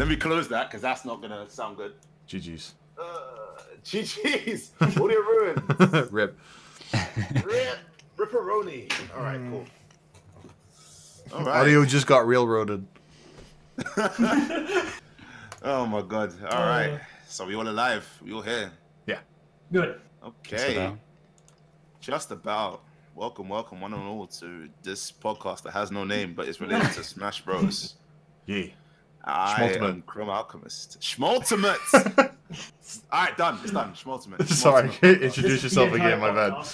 me close that because that's not gonna sound good. GG's. GG's. Audio ruined. Rip. Ripperoni. All right, cool. All right. Audio just got railroaded. Oh my god. All right. So we all alive. We all here. Yeah. Good. Okay. Just about. Welcome, welcome, one and all, to this podcast that has no name, but it's related to Smash Bros. Yeah. I am Chrome Alchemist. Smultimate. All right, done. It's done. Smultimate. Sorry, introduce yourself again. My bad.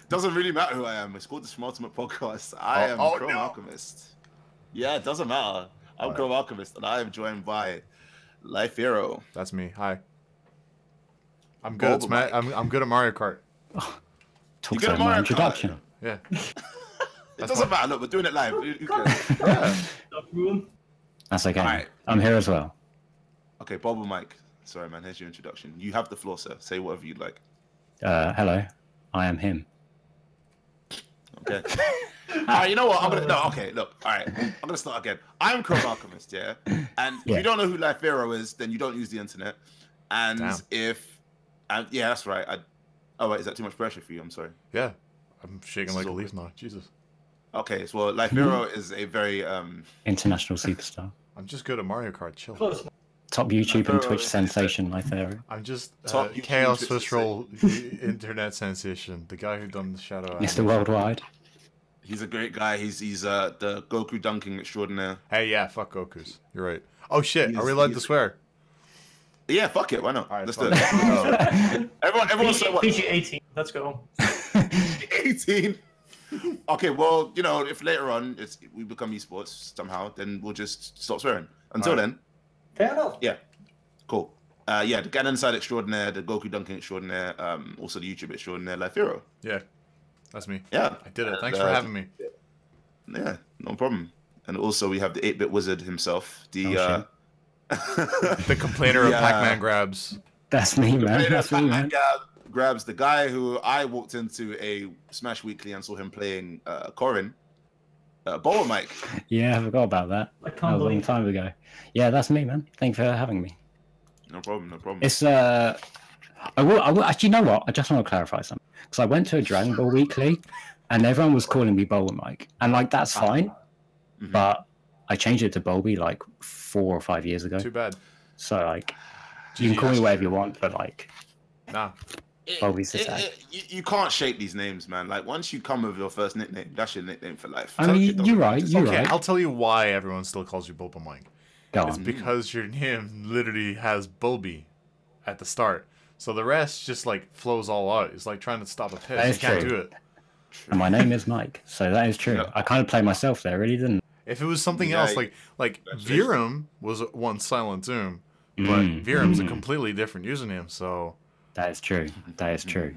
Doesn't really matter who I am. It's called the Smultimate Podcast. I am Chrome Alchemist. Yeah, it doesn't matter. I'm Chrome Alchemist, and I am joined by Life Hero. That's me. Hi. I'm good. I'm good at Mario Kart. Talk about my introduction. Yeah. It doesn't matter. Look, we're doing it live. That's okay. Right. I'm here as well. Okay, Bob and Mike. Sorry, man. Here's your introduction. You have the floor, sir. Say whatever you'd like. Hello. I am him. Okay. All right, you know what? Okay, look. All right. I'm going to start again. I'm Chrome Alchemist, yeah? And if you don't know who Life Hero is, then you don't use the internet. And yeah, that's right. Oh, wait, is that too much pressure for you? I'm sorry. Yeah. I'm shaking like a leaf now. Jesus. Okay, so Life Hero is a very... international superstar. I'm just good at Mario Kart. Chill. Top YouTube and Twitch sensation, Life Hero. I'm just Chaos Visceral internet sensation. The guy who done the Shadow. Mr. Worldwide. He's a great guy. He's the Goku dunking extraordinaire. Hey, yeah, fuck Gokus. You're right. Oh shit, are we allowed to swear? Yeah, fuck it. Why not? All right, let's do it. Everyone say what? PG-18. Let's go. 18. Okay, well, you know, if later on we become esports somehow, then we'll just stop swearing. Until then. Fair enough. Yeah. Cool. Yeah, the Ganon side extraordinaire, the Goku dunking extraordinaire, also the YouTube extraordinaire, Life Hero. Yeah, that's me. Yeah. I did it. Thanks for having me. Yeah, no problem. And also we have the 8-bit wizard himself, the the complainer of Pac-Man grabs. That's me, man. That's me, man. Grabs the guy who I walked into a Smash Weekly and saw him playing Corrin. Bowler Mike. Yeah, I forgot about that. That was a long time ago. Yeah, that's me, man. Thanks for having me. No problem, no problem. It's I will actually, you know what? I just want to clarify something because I went to a Dragon Ball Weekly, and everyone was calling me Bowler Mike, and like that's fine, but I changed it to Bolby like 4 or 5 years ago. Too bad. So like, you can call me whatever you want, but like, nah. You can't shape these names, man. Like once you come with your first nickname, that's your nickname for life. I mean, you're right. You're right. I'll tell you why everyone still calls you Bulba Mike. It's because your name literally has Bulby at the start, so the rest just like flows all out. It's like trying to stop a piss. You can't do it. And my name is Mike, so that is true. Yeah. I kind of played myself there, really didn't. If it was something else, like Virum was once Silent Doom, but Virum's a completely different username, so. That is true. That is true.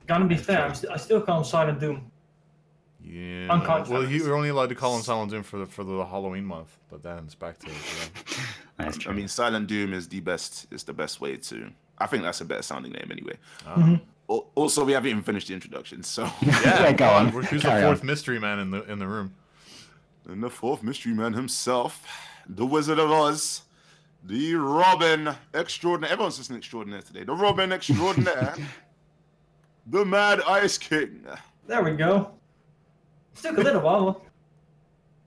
Gonna be fair, I still call him Silent Doom. Yeah. Well, you're only allowed to call him Silent Doom for the Halloween month, but then it's back to. That's true. I mean, Silent Doom is the best. It's the best way to. I think that's a better sounding name anyway. Also, we haven't even finished the introduction, so yeah, go on. Who's the fourth mystery man in the room? And the fourth mystery man himself, the Wizard of Oz. The Robin extraordinaire. Everyone's listening extraordinaire today. The Robin extraordinaire. The Mad Ice King. There we go. It took a little while.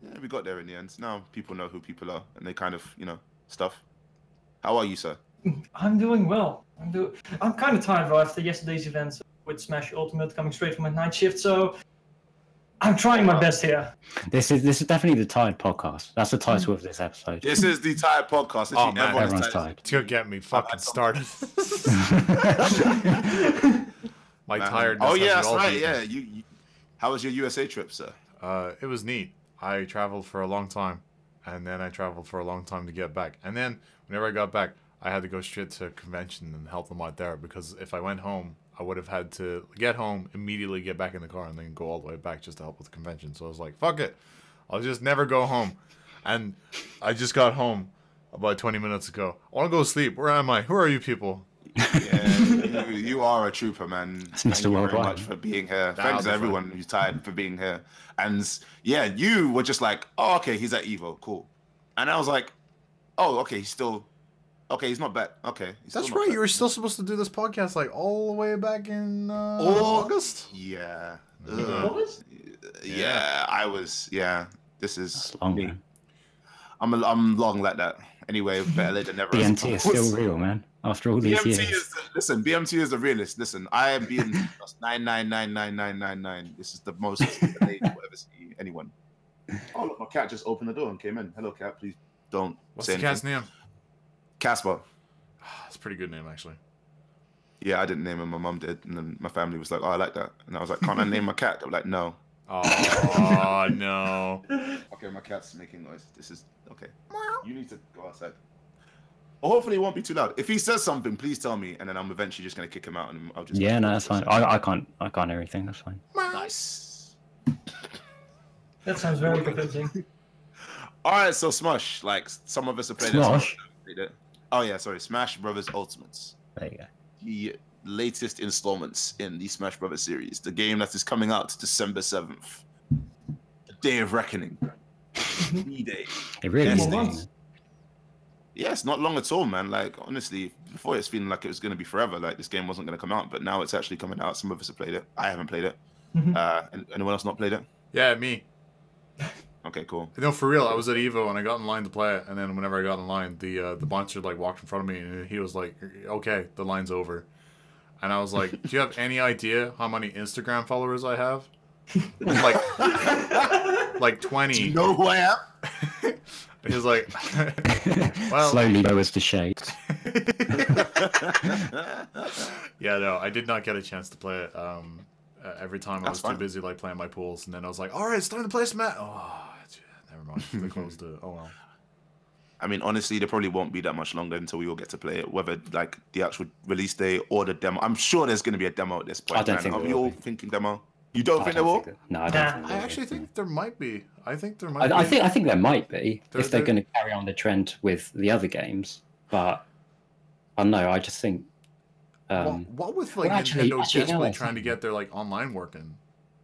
Yeah, we got there in the end. Now people know who people are, and they kind of, stuff. How are you, sir? I'm doing well. I'm kind of tired after yesterday's events with Smash Ultimate coming straight from a night shift, so I'm trying my best here. This is definitely the Tired Podcast. That's the title of this episode. This is the Tired Podcast. Oh man, everyone's tired. To get me fucking started. My tiredness. Oh yeah, that's right. Yeah, you. How was your USA trip, sir? It was neat. I traveled for a long time, and then I traveled for a long time to get back. And then whenever I got back, I had to go straight to a convention and help them out there because if I went home, I would have had to get home, immediately get back in the car, and then go all the way back just to help with the convention. So I was like, fuck it. I'll just never go home. And I just got home about 20 minutes ago. I want to go sleep. Where am I? Who are you people? Yeah, you are a trooper, man. Thank you very much for being here. Thanks to everyone who's tired for being here. And yeah, you were just like, oh, okay, he's at Evo. Cool. And I was like, Oh, okay. He's still. Okay, he's not back. Okay, That's right. You were still supposed to do this podcast like all the way back in August. Yeah. August? Yeah, I was. Yeah, this is long, me. man. I'm long like that. Anyway, better late than never. BMT is still real, man. After all these years. Listen, BMT is the realist. Listen, I am being 9999999. This is the most late you'll ever see anyone. Oh look, my cat just opened the door and came in. Hello, cat. Please don't What's say the cat's anything. name? Casper. That's a pretty good name, actually. Yeah, I didn't name him. My mum did, and then my family was like, "Oh, I like that," and I was like, "Can't I name my cat?" They were like, "No." Oh no. Okay, my cat's making noise. This is okay. You need to go outside. Or hopefully it won't be too loud. If he says something, please tell me, and then I'm eventually just gonna kick him out, and I'll just. Yeah, no, that's fine. I can't hear anything. That's fine. Nice. That sounds very convincing. All right, so Smush, like some of us have played it. Oh yeah, sorry, Smash Brothers Ultimates. There you go. The latest installments in the Smash Brothers series. The game that is coming out December 7th. The Day of Reckoning. D-Day. It really is. Yeah, it's not long at all, man. Like, honestly, before it's feeling like it was going to be forever. Like, this game wasn't going to come out, but now it's actually coming out. Some of us have played it. I haven't played it. Anyone else not played it? Yeah, me. Okay, cool. No, for real. I was at Evo and I got in line to play it, and then whenever I got in line, the monster like walked in front of me and he was like, "Okay, the line's over," and I was like, "Do you have any idea how many Instagram followers I have?" like 20. Do you know who I am? He was like, "Well." Slowly lowers the shade. Yeah, no, I did not get a chance to play it. Every time I was too busy like playing my pools, and then I was like, "All right, it's time to play Smash." Oh, never mind. They closed it. Oh well. I mean, honestly, there probably won't be that much longer until we all get to play it. Whether like the actual release day or the demo, I'm sure there's going to be a demo at this point. I don't think are we all thinking demo? You don't think there will? No, I don't. I actually think there might be. I think there might. I think there might be if they're going to carry on the trend with the other games, but I don't know. I just think. What with like Nintendo desperately trying to get their like online working?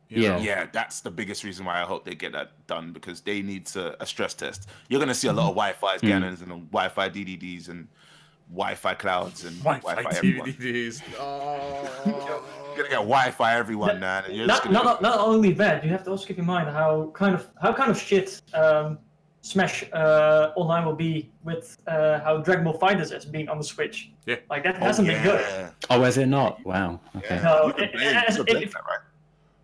You know? Yeah, that's the biggest reason why I hope they get that done, because they need a stress test. You're gonna see a lot of Wi-Fi scanners and Wi-Fi DDDs and Wi-Fi clouds and Wi-Fi DVDs. Oh. You're gonna get Wi-Fi everyone, man. And you're not only that, you have to also keep in mind how kind of shit Smash Online will be with how Dragon Ball FighterZ has been on the Switch. Yeah, like that hasn't been good. Oh, is it not? Wow. Okay. No,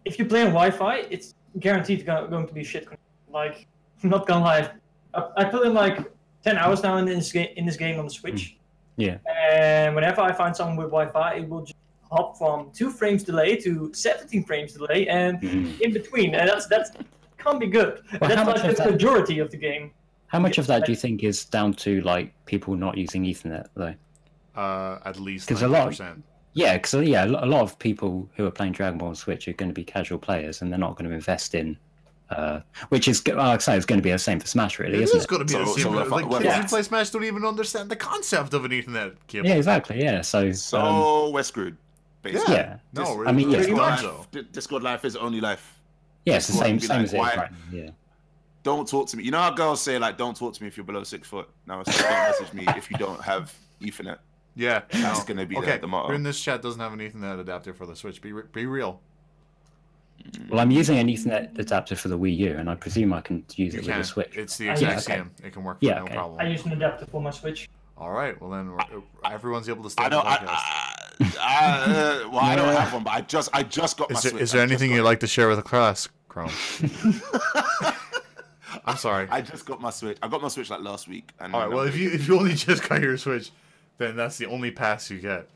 if you play on Wi-Fi, it's guaranteed going to be shit. Like, I'm not gonna lie, I put in like 10 hours now in this game on the Switch. Yeah. And whenever I find someone with Wi-Fi, it will just hop from 2 frames delay to 17 frames delay, and in between. And that's can't be good. Well, that's like the majority of the game. How much of that do you think is down to like people not using Ethernet though? At least 90%. Yeah, because a lot of people who are playing Dragon Ball on Switch are going to be casual players, and they're not going to invest in, which is, like I say, it's going to be the same for Smash, really, isn't it? It's going to be the same. Like, kids who play Smash don't even understand the concept of an Ethernet cable. Yeah, exactly. Yeah, so we're screwed. Basically. Yeah. No, I mean, Discord life is only life. Yeah, it's the same as it is right now. Yeah. Don't talk to me. You know how girls say like, "Don't talk to me if you're below 6 foot." Now it's like, don't message me if you don't have Ethernet. Yeah, that's gonna be the motto. Who in this chat doesn't have an Ethernet adapter for the Switch? Be real. Well, I'm using an Ethernet adapter for the Wii U, and I presume I can use it with the Switch. It's the exact same. It can work for no problem. I use an adapter for my Switch. All right. Well, then everyone's able to stay. I don't have one, but I just got my Switch. Is there anything you'd like to share with the class, Chrome? I'm sorry. I just got my Switch. I got my Switch like last week. And all right. Well, if you only just got your Switch, then that's the only pass you get.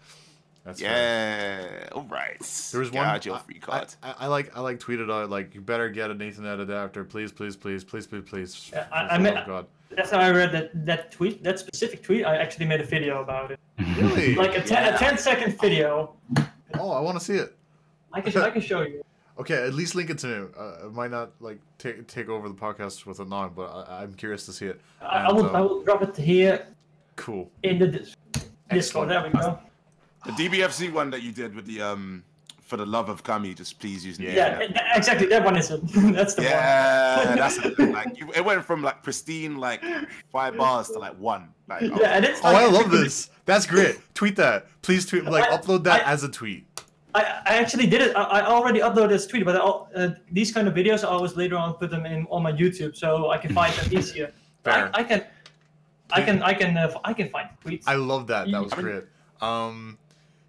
That's fair. All right. There was one free card. I tweeted out like, you better get an Ethernet adapter, please. God. That's how I read that tweet. That specific tweet. I actually made a video about it. Really? Like a 10-second video. Oh, I want to see it. I can show you. Okay, at least link it to me. I might not like take over the podcast with it now, but I'm curious to see it. I will drop it here. Cool. In the Discord. There we go. The DBFZ one that you did with the for the love of Kami, just please use the Yeah, exactly. That one is it. That's the one. Yeah, that's like it went from like pristine like 5 bars to like 1. Like, yeah, and it's Oh, like, I love this. That's great. Tweet that. Please tweet. Like, upload that as a tweet. I actually did it. I already uploaded this tweet, but these kind of videos I always later on put them in on my YouTube so I can find them easier. Fair. I can find tweets. I love that. That was great.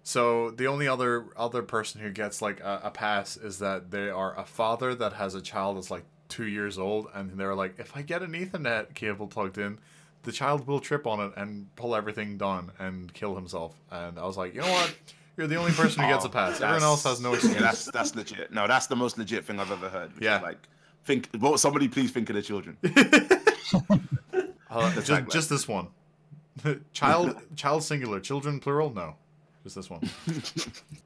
So the only other person who gets like a pass is that they are a father that has a child that's like 2 years old, and they're like, if I get an Ethernet cable plugged in, the child will trip on it and pull everything down and kill himself. And I was like, you know what? You're the only person who gets a pass. Everyone else has no excuse. Yeah, that's legit. No, that's the most legit thing I've ever heard. Yeah. Like, somebody please think of the children. Just this one. Child singular. Children plural? No. Just this one.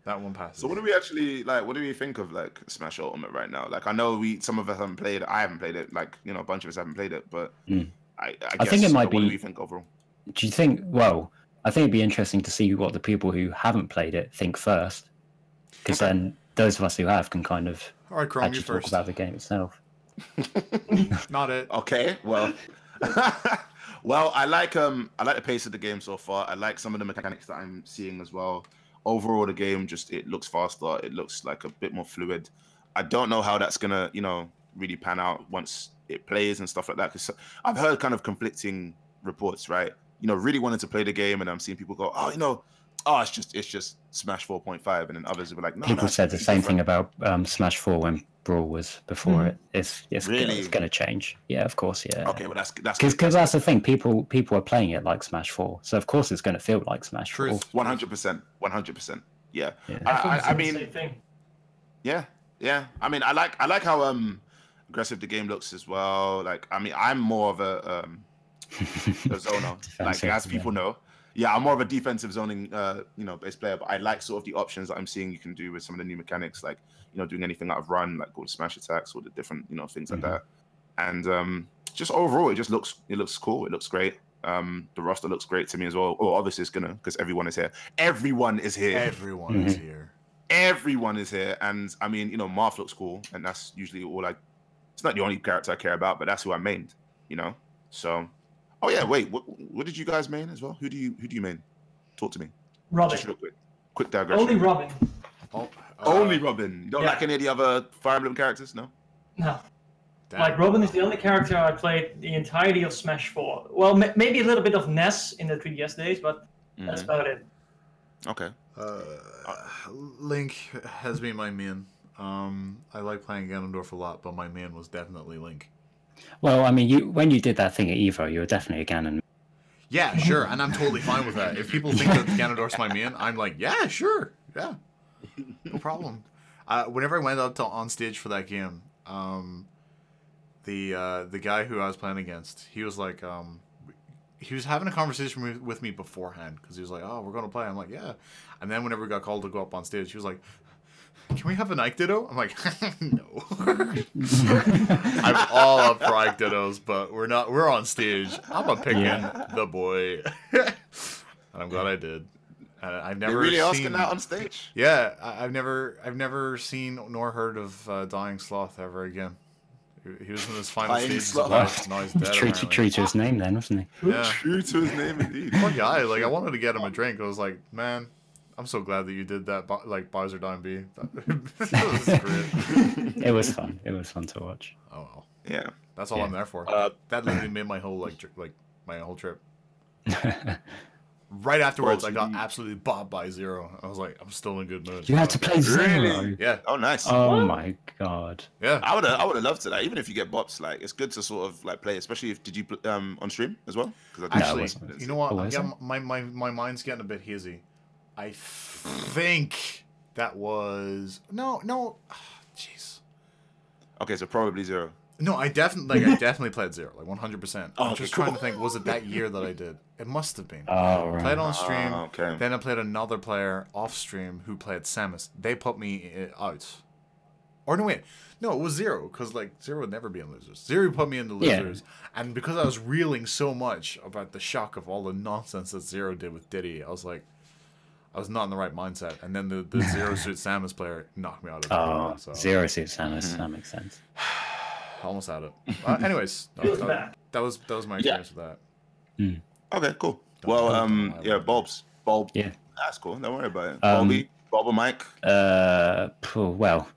That one passes. So what do we actually like? What do we think of like Smash Ultimate right now? Like I know some of us haven't played it. I haven't played it. Like a bunch of us haven't played it. But I guess, think it might be. What do we think overall? Do you think? Well, I think it'd be interesting to see what the people who haven't played it think first, because then those of us who have can kind of All right, Chrome, actually talk about the game itself. Not it. Okay, well. Well, I like the pace of the game so far. I like some of the mechanics that I'm seeing as well. Overall, the game it looks faster. It looks like a bit more fluid. I don't know how that's gonna, really pan out once it plays and stuff like that. Because I've heard kind of conflicting reports, right? Really wanting to play the game, and I'm seeing people go, it's just Smash 4.5, and then others will be like, no. People said the same thing about Smash 4 when Brawl was before it. It's Really? going to change. Yeah, of course. Yeah. Okay, well that's because that's the thing. People are playing it like Smash 4, so of course it's going to feel like Smash 4. 100%. Yeah. Yeah. I mean, same thing. Yeah. I mean, I like how aggressive the game looks as well. Like, I mean, I'm more of a zoner, like as people know. Yeah, I'm more of a defensive zoning, based player. But I like sort of the options that I'm seeing you can do with some of the new mechanics, like doing anything out of run, like all the smash attacks, or the different things like that. And just overall, it looks cool. It looks great. The roster looks great to me as well. Oh, obviously it's gonna, because everyone is here. Everyone is here. Everyone is here. Everyone is here. And I mean, Marth looks cool, and that's usually all it's not the only character I care about, but that's who I mained. So. Oh yeah, wait. What did you guys main as well? Who do you main? Talk to me. Robin. Just real quick digression. Only Robin. Only Robin. You don't like any of the other Fire Emblem characters, no? No. Damn. Like Robin is the only character I played the entirety of Smash 4. Well, maybe a little bit of Ness in the 3DS days, but that's about it. Okay. Link has been my main. I like playing Ganondorf a lot, but my main was definitely Link. Well, I mean, when you did that thing at Evo, you were definitely a Ganon. Yeah, sure, and I'm totally fine with that. If people think that Ganondorf's my main, I'm like, yeah, sure, yeah, no problem. Whenever I went up on stage for that game, the guy who I was playing against, he was like, he was having a conversation with me beforehand, because he was like, oh, we're going to play. I'm like, yeah. And then whenever we got called to go up on stage, he was like, can we have an Ike Ditto? I'm like, no. I'm all up for Ike Dittos, but we're on stage. I'm a picking the boy. And I'm glad I did. I've never really seen... asking that on stage? Yeah, I've never seen nor heard of Dying Sloth ever again. He was in his final stages of life. Now he's dead. True to his name then, wasn't he? Yeah. True to his name indeed. Poor guy. Like, I wanted to get him a drink. I was like, man, I'm so glad that you did that, like, Bowser Down B. That was great. It was fun. It was fun to watch. Oh, well. Yeah. That's all I'm there for. That literally made my whole, my whole trip. Right afterwards, I got absolutely bopped by Zero. I was like, I'm still in good mood. You had to play Zero? Really? Yeah. Oh, nice. Oh, my God. Yeah. I would have loved to. Like, even if you get bops, like, it's good to sort of like play. Especially if did you on stream as well? Actually, you know what? My mind's getting a bit hazy. I think that was no. Jeez. Okay, so probably Zero. No, I definitely played Zero, like 100%. I'm just trying to think, was it that year that I did? It must have been. Oh, right. Played on stream. Okay. Then I played another player off stream who played Samus. They put me out. Or no, wait. No, it was Zero, because like Zero would never be in losers. Zero put me into losers, and because I was reeling so much about the shock of all the nonsense that Zero did with Diddy, I was like, I was not in the right mindset, and then the Zero Suit Samus player knocked me out of the game. So. Zero Suit Samus, that makes sense. Almost had it. Anyways, that was my experience with that. Okay, cool. Well, Bulb. Yeah, that's cool. Don't worry about it. Bob or Mike. Well,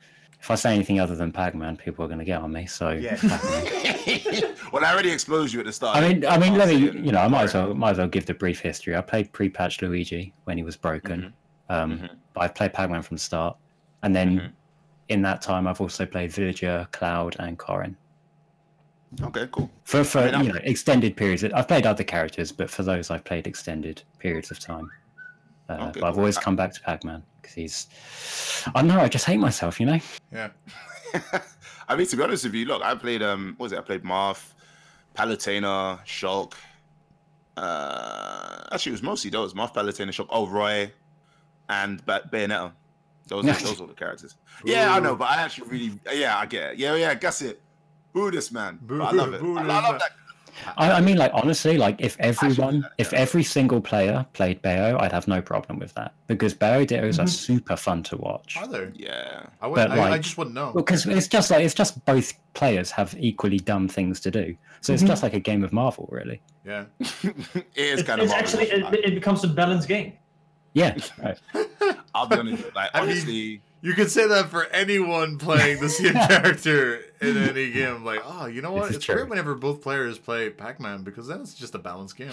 if I say anything other than Pac-Man, people are going to get on me. So yeah. Well, I already exposed you at the start. I mean, let me. I might as well give the brief history. I played pre-patch Luigi when he was broken, but I've played Pac-Man from the start, and then in that time, I've also played Villager, Cloud, and Corrin. Okay, cool. For extended periods, I've played other characters, but for those, I've played extended periods of time. But I've always come back to Pac-Man because I don't know, I just hate myself, you know? Yeah. I mean, to be honest with you, look, I played, I played Marth, Palutena, Shulk. Actually, it was mostly those. Marth, Palutena, Shulk, Roy, and Bayonetta. Those are the characters. Ooh. Yeah, I know, but I actually really, I get it. Yeah, guess it. Boo this man. I love it. I love that. I mean, like, honestly, like, if every single player played Bayo, I'd have no problem with that, because Bayo Dittos are super fun to watch. Are they? Yeah. I just wouldn't know. Because it's just both players have equally dumb things to do, so it's just like a game of Marvel, really. Yeah. It is kind of Marvel. Actually, it becomes a balanced game. Yeah. Right. I'll be honest. Like, honestly. You could say that for anyone playing the same character in any game. Like, oh, you know what? It's great whenever both players play Pac-Man, because then it's just a balanced game.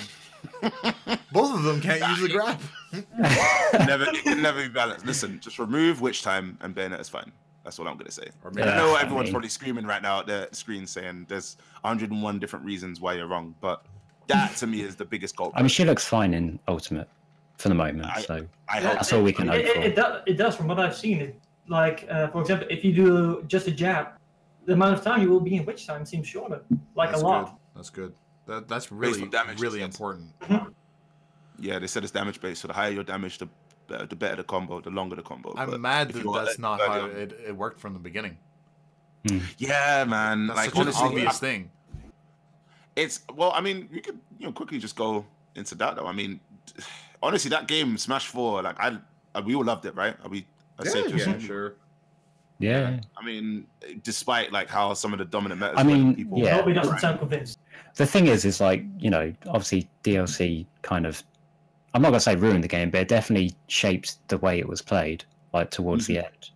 Both of them can't use the grab. It can never be balanced. Listen, just remove Witch Time and Bayonetta is fine. That's what I'm going to say. I know everyone's probably screaming right now at their screen saying there's 101 different reasons why you're wrong, but that to me is the biggest culprit. I mean, she looks fine in Ultimate for the moment, so that's all we can hope for. It does, from what I've seen. Like, for example, if you do just a jab, the amount of time you will be in Witch Time seems shorter, a lot. That's good. That's really important. Yeah, they said it's damage based, so the higher your damage, the better the combo, the longer the combo. I'm mad that's not how it worked from the beginning. Yeah, man. That's such an obvious thing. I mean, we could quickly just go into that though. I mean, honestly, that game Smash 4, like we all loved it, right? Sure. Yeah. I mean, despite like how some of the dominant metas, people probably doesn't sound convinced. The thing is like, obviously DLC kind of, I'm not gonna say ruined the game, but it definitely shaped the way it was played, like towards the end.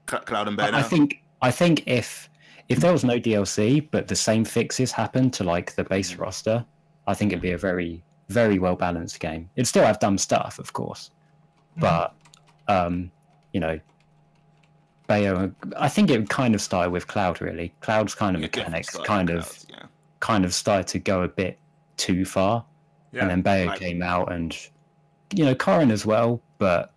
Cloud and Bayonetta. I think if there was no DLC, but the same fixes happened to like the base roster, I think it'd be a very, very well balanced game. It'd still have dumb stuff, of course, but Bayo, I think it kind of started with Cloud, really. Cloud's kind of mechanics kind of started to go a bit too far. Yeah, and then Bayo came out, and Corrin as well, but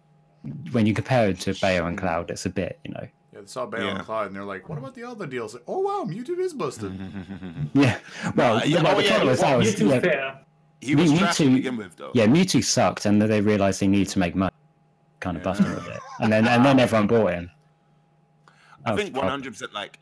when you compare it to Bayo and Cloud, it's a bit, Yeah, they saw Bayo and Cloud, and they're like, what about the other deals? Like, oh wow, Mewtwo is busted. Yeah. Well, Mewtwo fair. He was trash to begin with, though. Yeah, Mewtwo sucked, and then they realized they needed to make money. Kind of buffed him a bit, and then everyone bought him. I think 100%. Like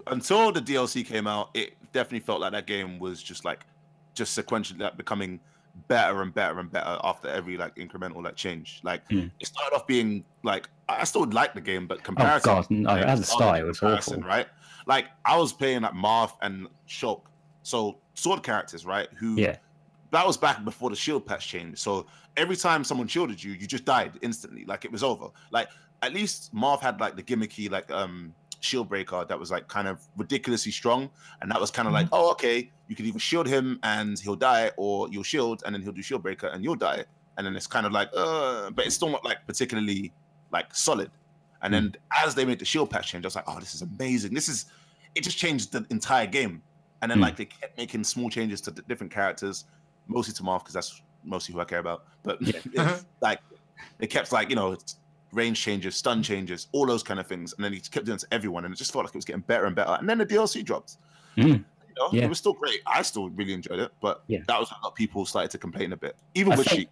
until the DLC came out, it definitely felt like that game was just sequentially like becoming better and better and better after every like incremental like change. Like it started off being like I still liked the game, but comparison. Oh god, no! At the start, it was awful. Right? Like I was playing like Marth and Shulk, so sword characters, right? That was back before the shield patch changed. So every time someone shielded you, you just died instantly. Like it was over. Like at least Marth had like the gimmicky like shield breaker that was like kind of ridiculously strong, and that was kind of like, oh okay, you could either shield him and he'll die, or you'll shield and then he'll do shield breaker and you'll die. And then it's kind of like but it's still not like particularly like solid. And then as they made the shield patch change, I was like, oh, this is amazing. It just changed the entire game. And then like they kept making small changes to the different characters, mostly to Marth because that's mostly who I care about. But it's like they kept like range changes, stun changes, all those kind of things, and then he kept doing it to everyone, and it just felt like it was getting better and better. And then the DLC dropped. It was still great. I still really enjoyed it, but that was a lot of people started to complain a bit, even with Sheik.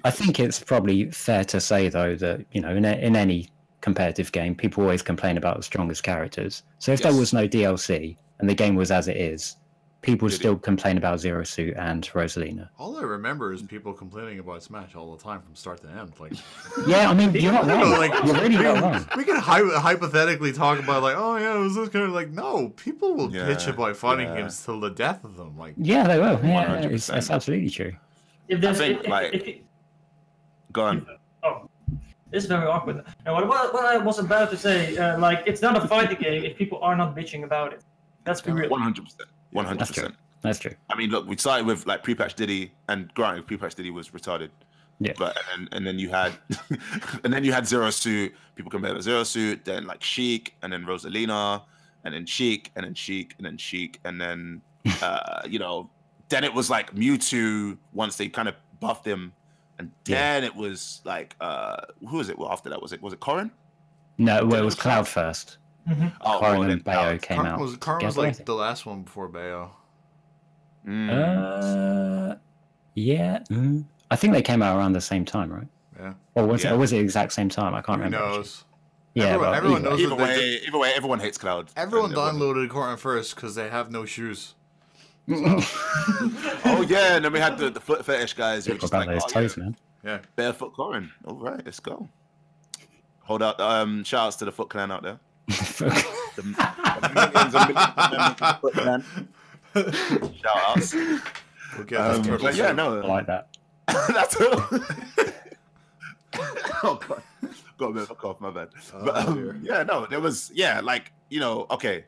I think it's probably fair to say though that in any competitive game, people always complain about the strongest characters. So if there was no DLC and the game was as it is, people still complain about Zero Suit and Rosalina. All I remember is people complaining about Smash all the time from start to end. Like, yeah, I mean, you're not wrong. Like, you're really not wrong. We can hypothetically talk about like, oh yeah, it was this kind of like, no, people will bitch about fighting games till the death of them. Like, yeah, they will. Yeah, it's absolutely true. If there's, go on. Oh, this is very awkward. And what I was about to say, like, it's not a fighting game if people are not bitching about it. That's be real. 100%. 100%. That's true. I mean, look, we started with like pre-patch Diddy, and granted, pre-patch Diddy was retarded. Yeah. But and then you had Zero Suit. People compared to Zero Suit, then like Sheik, and then Rosalina, and then Sheik, and then Sheik, and then Sheik, and then you know, then it was like Mewtwo once they kind of buffed him, and then it was like who was it? Well, after that was it Corrin? No, well, it was Cloud first. Mm-hmm. Oh, Corrin and Bayo came out. Corrin was like the last one before Bayo. Yeah. I think they came out around the same time, right? Yeah. Or was it exact same time? I can't remember. Who knows? Yeah, everyone knows. Either way, everyone hates Cloud. Everyone downloaded Corrin first because they have no shoes. So. Oh yeah, and then we had the foot fetish guys who were just like, those toes, man. Yeah. Barefoot Corrin. All right, let's go. Hold out. Shout outs to the Foot Clan out there. the millions and millions of Foot Clan. Shout outs. But yeah, no, I like that. That's all. Oh god, got a bit of a cough. My bad. But yeah, no, there was like, you know, okay.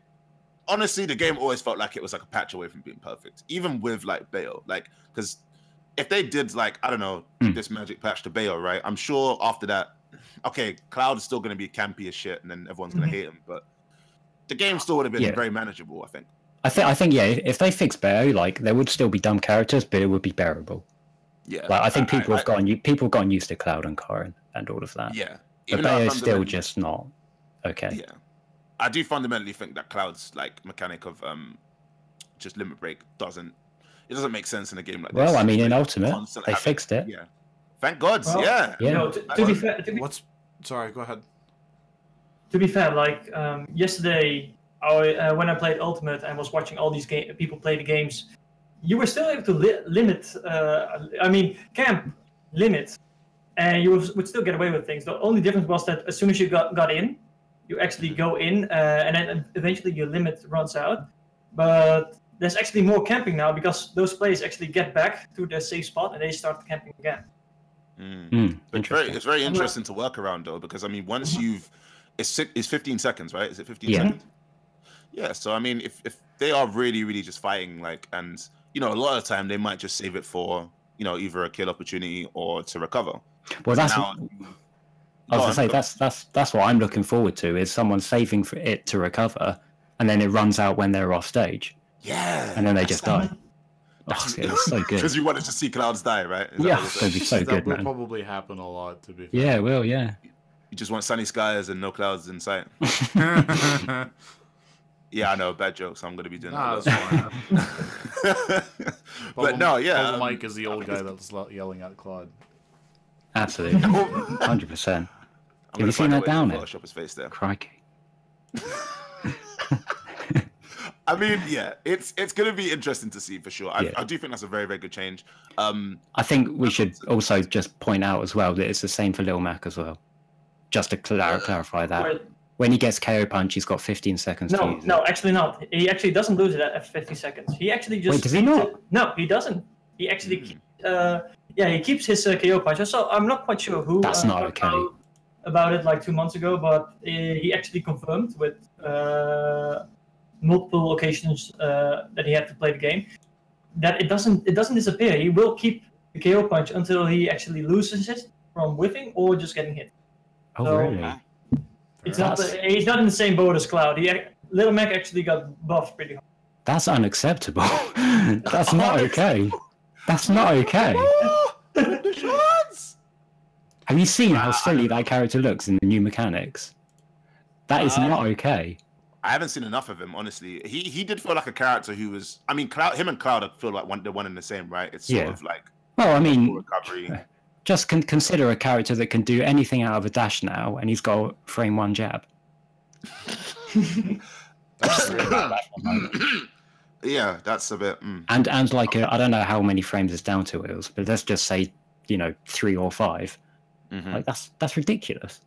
Honestly, the game always felt like it was like a patch away from being perfect, even with like Bayo, like, because if they did like, I don't know, this magic patch to Bayo, right? I'm sure after that, okay, Cloud is still going to be campy as shit, and then everyone's going to hate him, but the game still would have been very manageable, I think. I think if they fixed Bayo, like, there would still be dumb characters, but it would be bearable. Yeah, like, I think people have gotten used to Cloud and Corrin and all of that. Yeah, but Bayo's still just not okay. Yeah, I do fundamentally think that Cloud's like mechanic of just limit break doesn't make sense in a game like this. Well, I mean, in Ultimate, they fixed it. Yeah, thank God. Well, yeah. No, to be fair, sorry, go ahead. To be fair, like yesterday, when I played Ultimate and was watching all these people play the games, you were still able to limit. Camp limit, and you would still get away with things. The only difference was that as soon as you got in, you actually go in, and then eventually your limit runs out. But there's actually more camping now because those players actually get back to their safe spot and they start camping again. It's very interesting to work around though, because I mean, once it's 15 seconds, right? Is it 15 seconds? Yeah. So I mean, if they are really, really just fighting, like, and you know, a lot of the time they might just save it for, you know, either a kill opportunity or to recover. Well, that's. I was gonna say that's what I'm looking forward to, is someone saving for it to recover, and then it runs out when they're off stage. Yeah. And then they just die. It's so good. Because you wanted to see Clouds die, right? It's gonna be so good, man. That will probably happen a lot, to be fair. Yeah, it will. Yeah. You just want sunny skies and no clouds in sight. Yeah, I know, bad jokes. I'm gonna be doing that. That's fine. But no, yeah. Mike is the old guy that's yelling at Claude. Absolutely, 100%. Have you seen that down there? Photoshop his face there. Crikey. I mean, yeah, it's gonna be interesting to see for sure. I do think that's a very, very good change. I think we should also just point out as well that it's the same for Lil Mac as well. Just to clarify that. When he gets KO punch, he's got 15 seconds to use it. No, actually not. He actually doesn't lose it at 50 seconds. He actually just... Wait, does he not? No, he doesn't. He actually... he keeps his KO punch. So I'm not quite sure who... That's not okay. About it like 2 months ago, but he actually confirmed with multiple occasions that he had to play the game that it doesn't disappear. He will keep the KO punch until he actually loses it from whiffing or just getting hit. Oh, so, really? It's he's not in the same boat as Cloud. Little Mac actually got buffed pretty hard. That's unacceptable. That's not okay. That's not okay. Have you seen how silly that character looks in the new mechanics? That is not okay. I haven't seen enough of him, honestly. He did feel like a character who was... I mean, him and Cloud feel like they're one and the same, right? It's sort of like... Well, I mean... recovery. Just consider a character that can do anything out of a dash now, and he's got a frame 1 jab. Yeah, that's a bit. And like I don't know how many frames it's down to, but let's just say 3 or 5. Like that's ridiculous.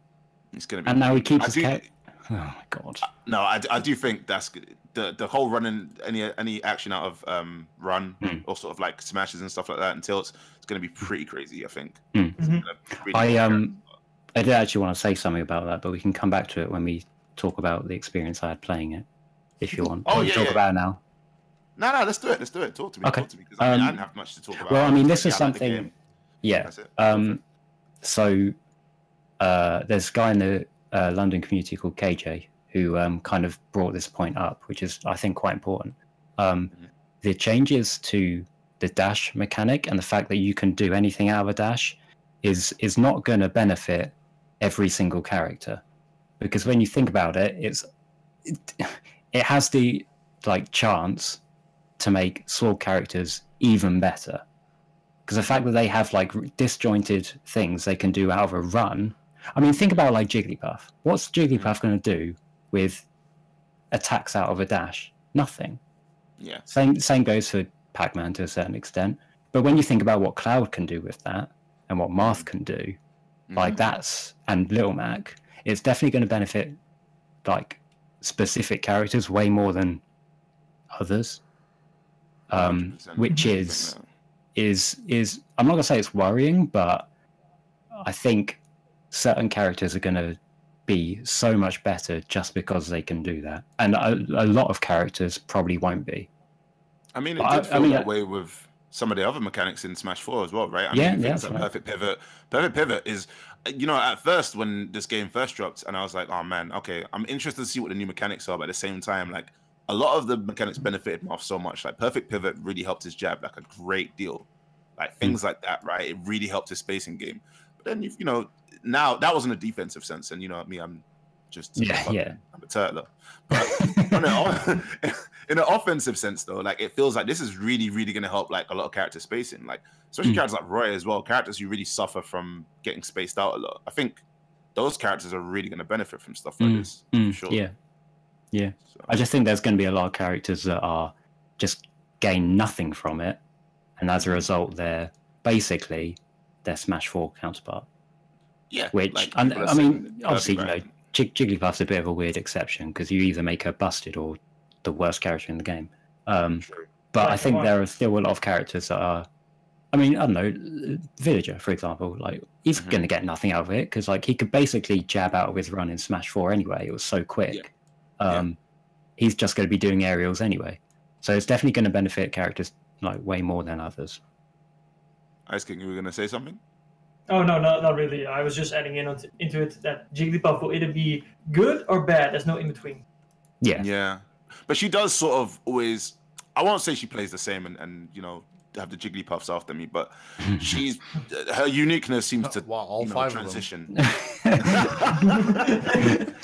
It's gonna be. And now he keeps his cat. Oh my god. No, I do think that's the whole running any action out of run or sort of like smashes and stuff like that and tilts. It's gonna be pretty crazy. I think. I did actually want to say something about that, but we can come back to it when we talk about the experience I had playing it. If you want. Talk about it now. No, let's do it. Talk to me. Okay. Talk to me because I didn't have much to talk about. Well, I mean, this is something. Yeah. So there's a guy in the London community called KJ who kind of brought this point up, which is, I think, quite important. The changes to the dash mechanic and the fact that you can do anything out of a dash is not going to benefit every single character, because when you think about it, it has the chance to make sword characters even better, because the fact that they have disjointed things they can do out of a run. I mean, think about Jigglypuff. What's Jigglypuff going to do with attacks out of a dash? Nothing. Yeah. Same goes for Pac-Man to a certain extent. But when you think about what Cloud can do with that and what Marth can do, and Little Mac, it's definitely going to benefit specific characters way more than others. Which is I'm not going to say it's worrying, but I think certain characters are going to be so much better just because they can do that, and a lot of characters probably won't be. I mean, it did feel that way with some of the other mechanics in Smash 4 as well, right? I mean, things like Perfect Pivot. Perfect Pivot is, at first when this game first dropped, and I was like, oh man, okay, I'm interested to see what the new mechanics are, but at the same time, a lot of the mechanics benefited Marth so much. Perfect Pivot really helped his jab a great deal. Things like that, right? It really helped his spacing game. But then, now that was in a defensive sense, and me, I'm just I'm a turtler. But in an offensive sense, though, it feels like this is really, really going to help a lot of character spacing, especially characters like Roy as well, characters who really suffer from getting spaced out a lot. I think those characters are really going to benefit from stuff like this, for sure. Yeah. So. I just think there's going to be a lot of characters that are just gain nothing from it, and as a result, they're basically their Smash 4 counterpart. Yeah. Which, I mean, obviously, Jigglypuff's a bit of a weird exception because you either make her busted or the worst character in the game. But I think there are still a lot of characters that are. I mean, I don't know, Villager, for example. He's going to get nothing out of it because, he could basically jab out of his run in Smash 4 anyway. It was so quick. He's just going to be doing aerials anyway. So it's definitely going to benefit characters way more than others. Ice King, you were going to say something? Oh, no, not really. I was just adding into it that Jigglypuff will either be good or bad. There's no in between. Yeah. But she does sort of always, I won't say she plays the same and have the Jigglypuffs after me, but her uniqueness seems to all five transition.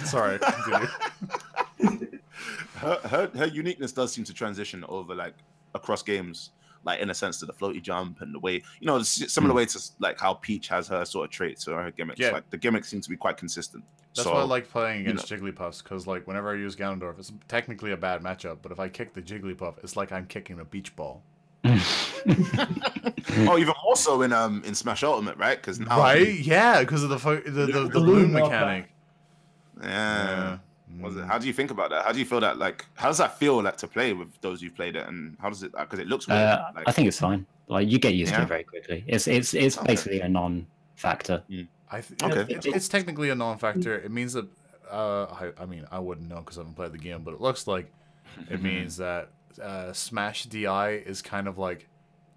Sorry, continue. Her uniqueness does seem to transition over across games, in a sense to the floaty jump and the way some of the way to how Peach has her sort of traits or her gimmicks. The gimmicks seem to be quite consistent. That's why I like playing against Jigglypuffs, because whenever I use Ganondorf, it's technically a bad matchup, but if I kick the Jigglypuff, it's like I'm kicking a beach ball. Even more so in Smash Ultimate, right? Because because of the balloon mechanic. Yeah. How do you think about that? How do you feel that how does that feel to play with those who've played it, and how does it because it looks weird? I think it's fine. You get used to it very quickly. It's basically a non-factor. It's technically a non-factor. It means that I mean, I wouldn't know because I haven't played the game, but it looks like it means that Smash DI is kind of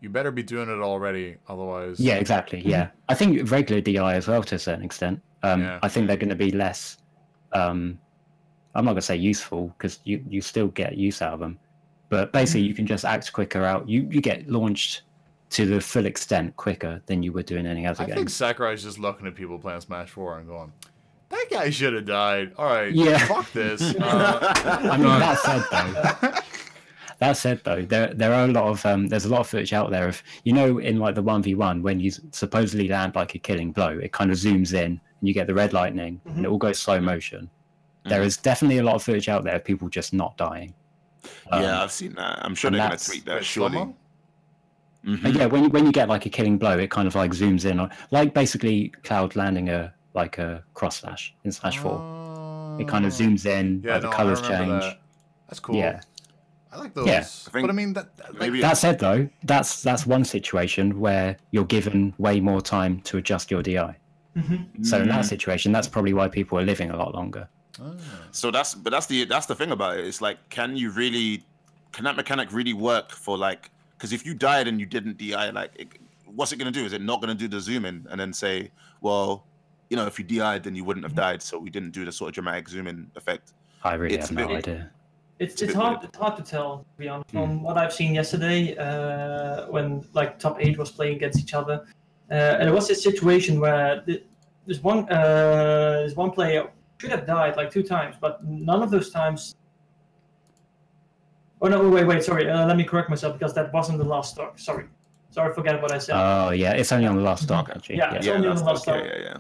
you better be doing it already, otherwise. Yeah, exactly. Yeah, I think regular DI as well to a certain extent. I think they're going to be less. I'm not going to say useful because you still get use out of them, but basically you can just act quicker out. You get launched to the full extent quicker than you would do in any other game. I think Sakurai's just looking at people playing Smash 4 and going, that guy should have died. All right, fuck this. I mean, that said though, there are a lot of there's a lot of footage out there of in the 1v1 when you supposedly land a killing blow, it kind of zooms in and you get the red lightning and it all goes slow motion. There is definitely a lot of footage out there of people just not dying. Yeah, I've seen that. I'm sure they're gonna tweet that surely. Yeah, when you get like a killing blow, it kind of like zooms in on, like basically Cloud landing a cross slash in Slash 4. It kind of zooms in, the colors change. That's cool. Yeah. I like those. Yeah. But I mean, that said though, that's one situation where you're given way more time to adjust your DI. So in that situation, that's probably why people are living a lot longer. So that's the thing about it. It's like, can that mechanic really work for like? Because if you died and you didn't DI, like, what's it gonna do? Is it not gonna do the zoom in and then say, well, you know, if you DI'd, then you wouldn't have died, so we didn't do the sort of dramatic zoom in effect? I really have no idea. It's hard to tell, to be honest. From what I've seen yesterday, when like top 8 was playing against each other, and there was this situation where there's one player should have died like 2 times, but none of those times. Oh no! Wait. Sorry. Let me correct myself because that wasn't the last stock. Sorry, forget what I said. Oh yeah, it's only on the last stock actually. Yeah, it's only on the last stock. Yeah.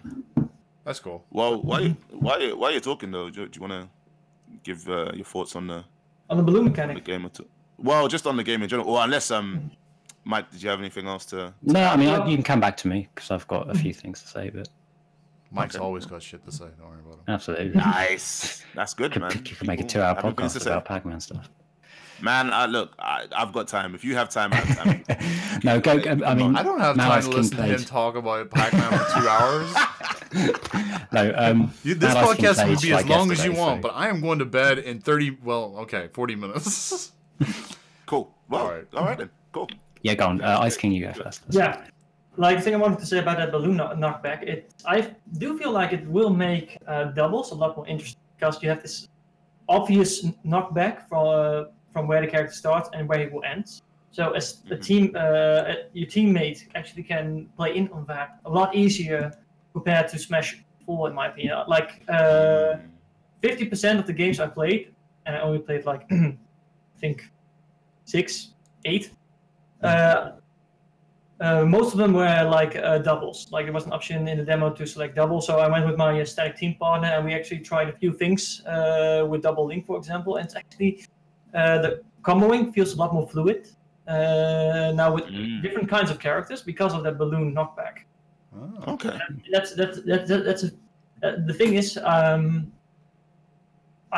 That's cool. Well, why are you talking though? Do you want to give your thoughts on the balloon mechanic? The game or two? Well, just on the game in general, or unless Mike, did you have anything else to? No, I mean you can come back to me because I've got a few things to say, but Mike's always got shit to say. Don't worry about him. Absolutely. Nice. That's good, man. You can make a 2-hour podcast about Pac-Man stuff. Man, look, I've got time. If you have time, I have time. No, go. I mean, I don't have time to listen to him talk about Pac-Man for 2 hours. No, this podcast will be as long as you want, but I am going to bed in 40 minutes. Cool. Well, all right then. Cool. Yeah, go on. Ice King, you go first. Yeah. Like, the thing I wanted to say about that balloon knockback, I do feel like it will make doubles a lot more interesting because you have this obvious knockback from where the character starts and where he will end. So as a team, your teammate actually can play in on that a lot easier compared to Smash 4, in my opinion. Like 50% of the games I played, and I only played like I think 6, 8. Most of them were like doubles. Like there was an option in the demo to select double, so I went with my static team partner, and we actually tried a few things with double link, for example. And it's actually the comboing feels a lot more fluid now with different kinds of characters because of that balloon knockback. Oh, okay. That's the thing is, I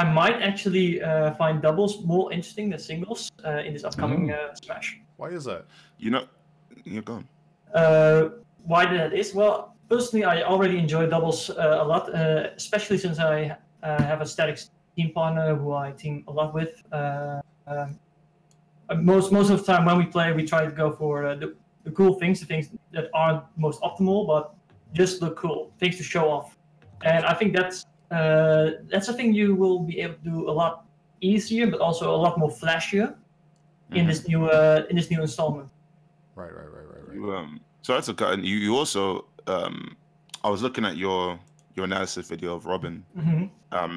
might actually find doubles more interesting than singles in this upcoming Smash. Why is that? You're gone. Why that is? Well, personally, I already enjoy doubles a lot, especially since I have a static team partner who I team a lot with. Most of the time when we play, we try to go for the cool things, the things that aren't most optimal, but just look cool, things to show off. And I think that's a thing you will be able to do a lot easier, but also a lot more flashier in this new installment. Right. So that's okay. And you also, I was looking at your analysis video of Robin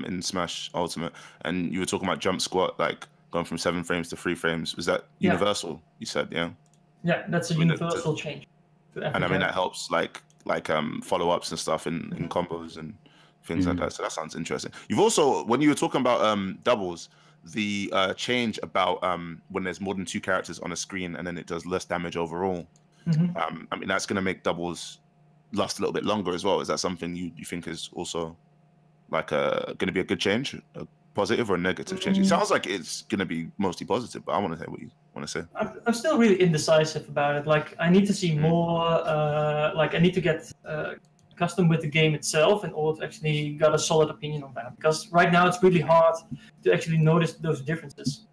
in Smash Ultimate, and you were talking about jump squat, like going from 7 frames to 3 frames. Was that universal? You said, yeah. Yeah, that's a universal change. And I mean that helps, like follow ups and stuff in combos and things like that. So that sounds interesting. You've also, when you were talking about doubles, the change about when there's more than 2 characters on a screen and then it does less damage overall. I mean, that's going to make doubles last a little bit longer as well. Is that something you think is also like going to be a good change, a positive or a negative change? It sounds like it's going to be mostly positive, but I want to hear what you want to say. I'm still really indecisive about it. Like, I need to see more. Like, I need to get accustomed with the game itself in order to actually get a solid opinion on that. Because right now it's really hard to actually notice those differences.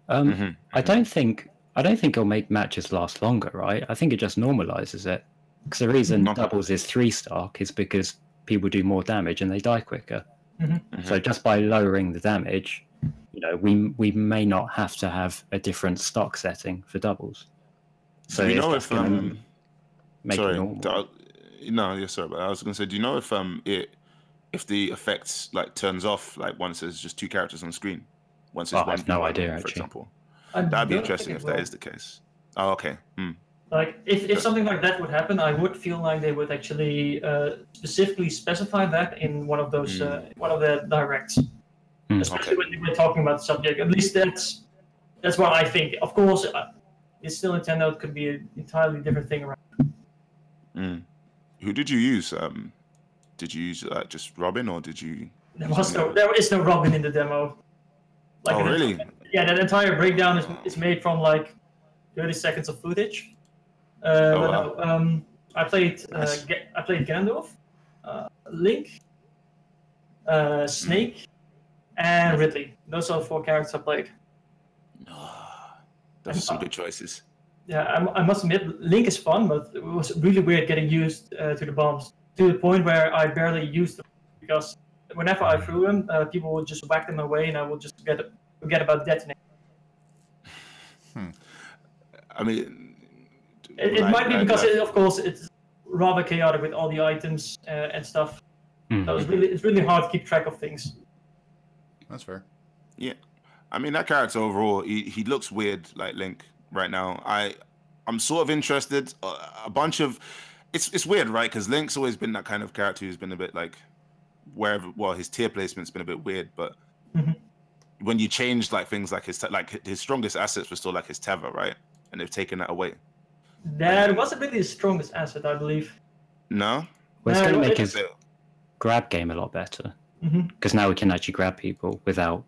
I don't think it'll make matches last longer, right? I think it just normalizes it. Because the reason doubles is 3-star is because people do more damage and they die quicker. So just by lowering the damage, we may not have to have a different stock setting for doubles. So do you know if make it normal. But I was going to say, do you know if the effects like turns off like once there's just 2 characters on the screen? Once there's I have no idea, for actually. example. That'd be interesting if that is the case. Oh, okay. Like if something like that would happen, I would feel like they would actually specifically specify that in one of those one of the directs, especially when they were talking about the subject. At least that's That's what I think. Of course, it's still Nintendo. It could be an entirely different thing around. Who did you use? Did you use just Robin, or did you? There is no Robin in the demo. Like, oh, really? Yeah, that entire breakdown is made from like 30 seconds of footage. Wow. I played Gandalf, Link, Snake, and Ridley. Those are the 4 characters I played. Those are some good choices. Yeah, I must admit, Link is fun, but it was really weird getting used to the bombs, to the point where I barely used them, because whenever I threw them, people would just whack them away, and I would just forget about detonating. I mean, it might be because, of course, it's rather chaotic with all the items and stuff. So it's really hard to keep track of things. That's fair. Yeah, I mean, that character overall, he looks weird, like Link, right now. I'm sort of interested. A bunch of, it's weird, right? Because Link's always been that kind of character who's been a bit like, his tier placement's been a bit weird, but when you change like things like his strongest assets were still like his tether, right? And they've taken that away. That wasn't really his strongest asset, I believe. No? Well, it's going to make his grab game a lot better. Because now we can actually grab people without,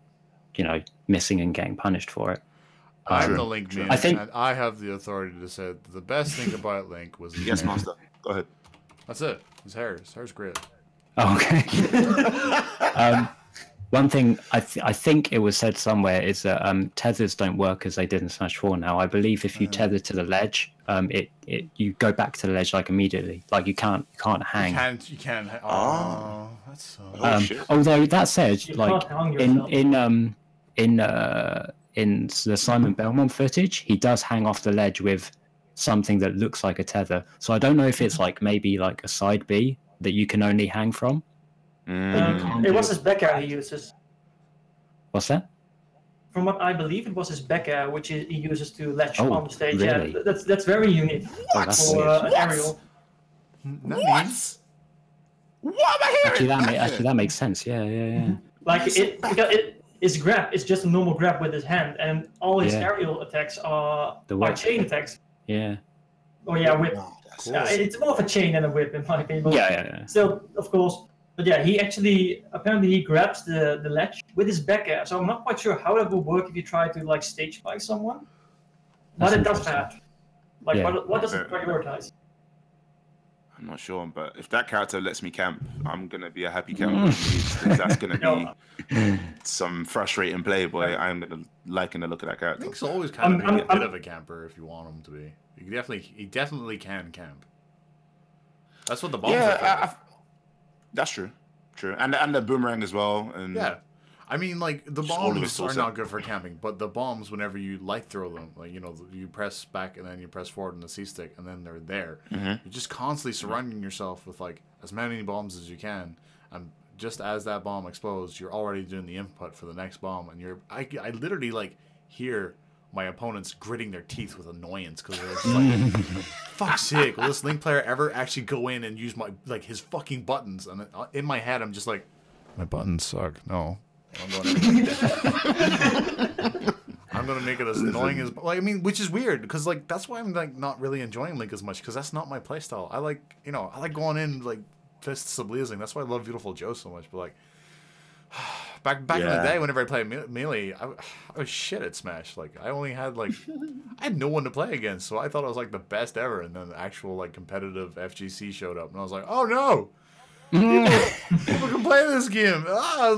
missing and getting punished for it. I'm the Link man, and I have the authority to say the best thing about Link was his Yes, hair. Master. Go ahead. That's it. His hair's great. Oh, okay. One thing I think it was said somewhere is that tethers don't work as they did in Smash 4 now. I believe if you tether to the ledge, you go back to the ledge like immediately. Like you can't hang. You can't. Oh, that's so. Although that said, You like can't hang in the Simon Belmont footage, he does hang off the ledge with something that looks like a tether. So I don't know if it's like maybe like a side B that you can only hang from. It was his back air he uses. What's that? From what I believe, it was his back air, which he uses to latch on the stage. Really? Yeah, that's very unique for an aerial. What? What am I hearing? Actually, that makes sense. Yeah. Like his grab is just a normal grab with his hand, and all his aerial attacks are chain attacks. Yeah. Oh yeah, whip. Cool. It's more of a chain than a whip in my opinion. Yeah. Still, of course. But yeah, he grabs the ledge with his back air. So I'm not quite sure how that will work if you try to like stage spike someone. But it does that. Like what does it prioritize? I'm not sure, but if that character lets me camp, I'm gonna be a happy camper. Because that's gonna be some frustrating play, boy. I'm gonna liking the look of that character. Link's always kind of a bit of a camper if you want him to be. He definitely can camp. That's what the bombs are for. That's true. And the boomerang as well. And I mean, like, the bombs are not good for camping, but the bombs, whenever you light throw them, like, you press back and then you press forward on the C-stick, and then they're there. You're just constantly surrounding yourself with, like, as many bombs as you can, and just as that bomb explodes, you're already doing the input for the next bomb, and I literally, like, hear my opponents gritting their teeth with annoyance, because they're like, fuck's sake, will this Link player ever actually go in and use his fucking buttons? And in my head, I'm just like, my buttons suck. No. I'm gonna make it as annoying as, like, I mean, which is weird, because, like, that's why I'm, like, not really enjoying Link as much, because that's not my playstyle. I like going in, like, fists a-blazing. That's why I love Beautiful Joe so much, but, like, back in the day, whenever I played Melee, I was shit at Smash. Like, I only had, like, I had no one to play against, so I thought I was, like, the best ever, and then the actual, like, competitive FGC showed up, and I was like, oh, no! People can play this game.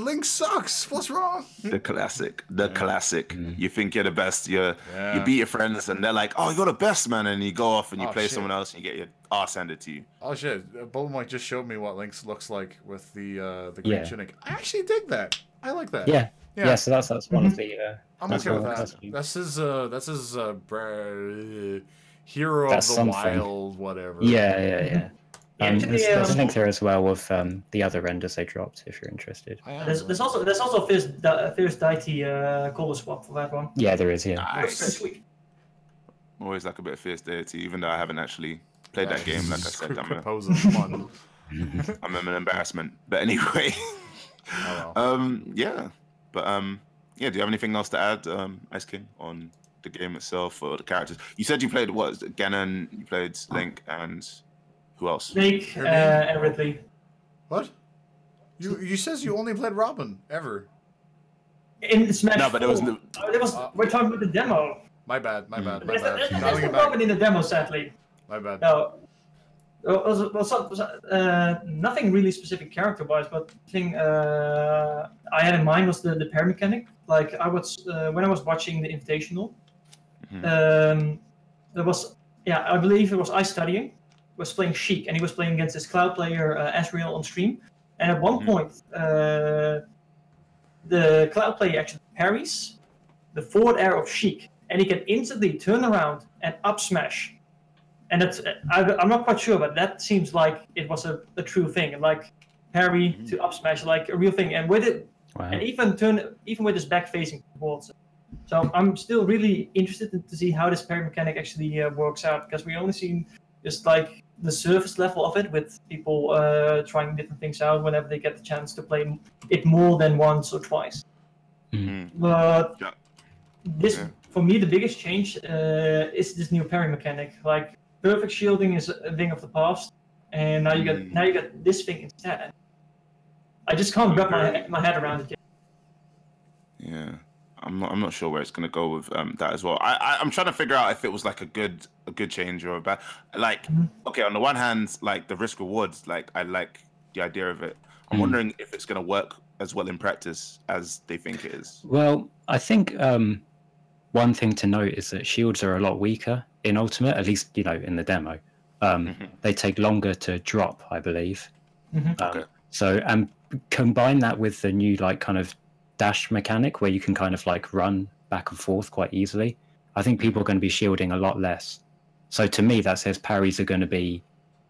Link sucks. What's wrong? The classic. You think you're the best. You beat your friends, and they're like, "Oh, you're the best, man!" And you go off and you play someone else, and you get your ass handed to you. Oh shit! Bullmike just showed me what Link looks like with the green tunic. I actually dig that. I like that. Yeah. So that's one of the. I'm okay with that. That's his hero of the wild, whatever. Yeah. There's a link there as well with the other renders they dropped if you're interested. There's also Fierce Deity color swap for that one. Yeah, there is. Yeah. Nice. Always like a bit of Fierce Deity, even though I haven't actually played that game. Like I said, I'm an embarrassment. But anyway, yeah. yeah, do you have anything else to add, Ice King, on the game itself or the characters? You said you played what? Ganon, you played Link, and who else? Snake and Ridley. What? You says you only played Robin ever. In Smash. No, but there was we're talking about the demo. My bad. My bad. There's no Robin in the demo, sadly. My bad. No. Nothing really specific character-wise, but the thing I had in mind was the Parry mechanic. Like I was when I was watching the Invitational, there was I believe it was I studying was playing Sheik, and he was playing against this cloud player Asriel on stream, and at one point the cloud player actually parries the forward air of Sheik, and he can instantly turn around and up smash. And that's, I'm not quite sure, but that seems like it was a true thing, like parry to up smash, like a real thing. And with it, and even with his back facing towards it. So I'm still really interested to see how this parry mechanic actually works out, because we only seen just like the surface level of it, with people trying different things out whenever they get the chance to play it more than once or twice. But this, for me, the biggest change is this new parry mechanic. Like, perfect shielding is a thing of the past, and now you get this thing instead. I just can't wrap my head around it yet. Yeah, I'm not sure where it's gonna go with that as well. I'm trying to figure out if it was like a good change or a bad. Like, okay, on the one hand, like the risk rewards, like I like the idea of it. I'm wondering if it's gonna work as well in practice as they think it is. Well, I think one thing to note is that shields are a lot weaker in Ultimate, at least, you know, in the demo. They take longer to drop, I believe. Okay. So, and combine that with the new, like, kind of dash mechanic where you can kind of, like, run back and forth quite easily. I think people are going to be shielding a lot less. So to me, that says parries are going to be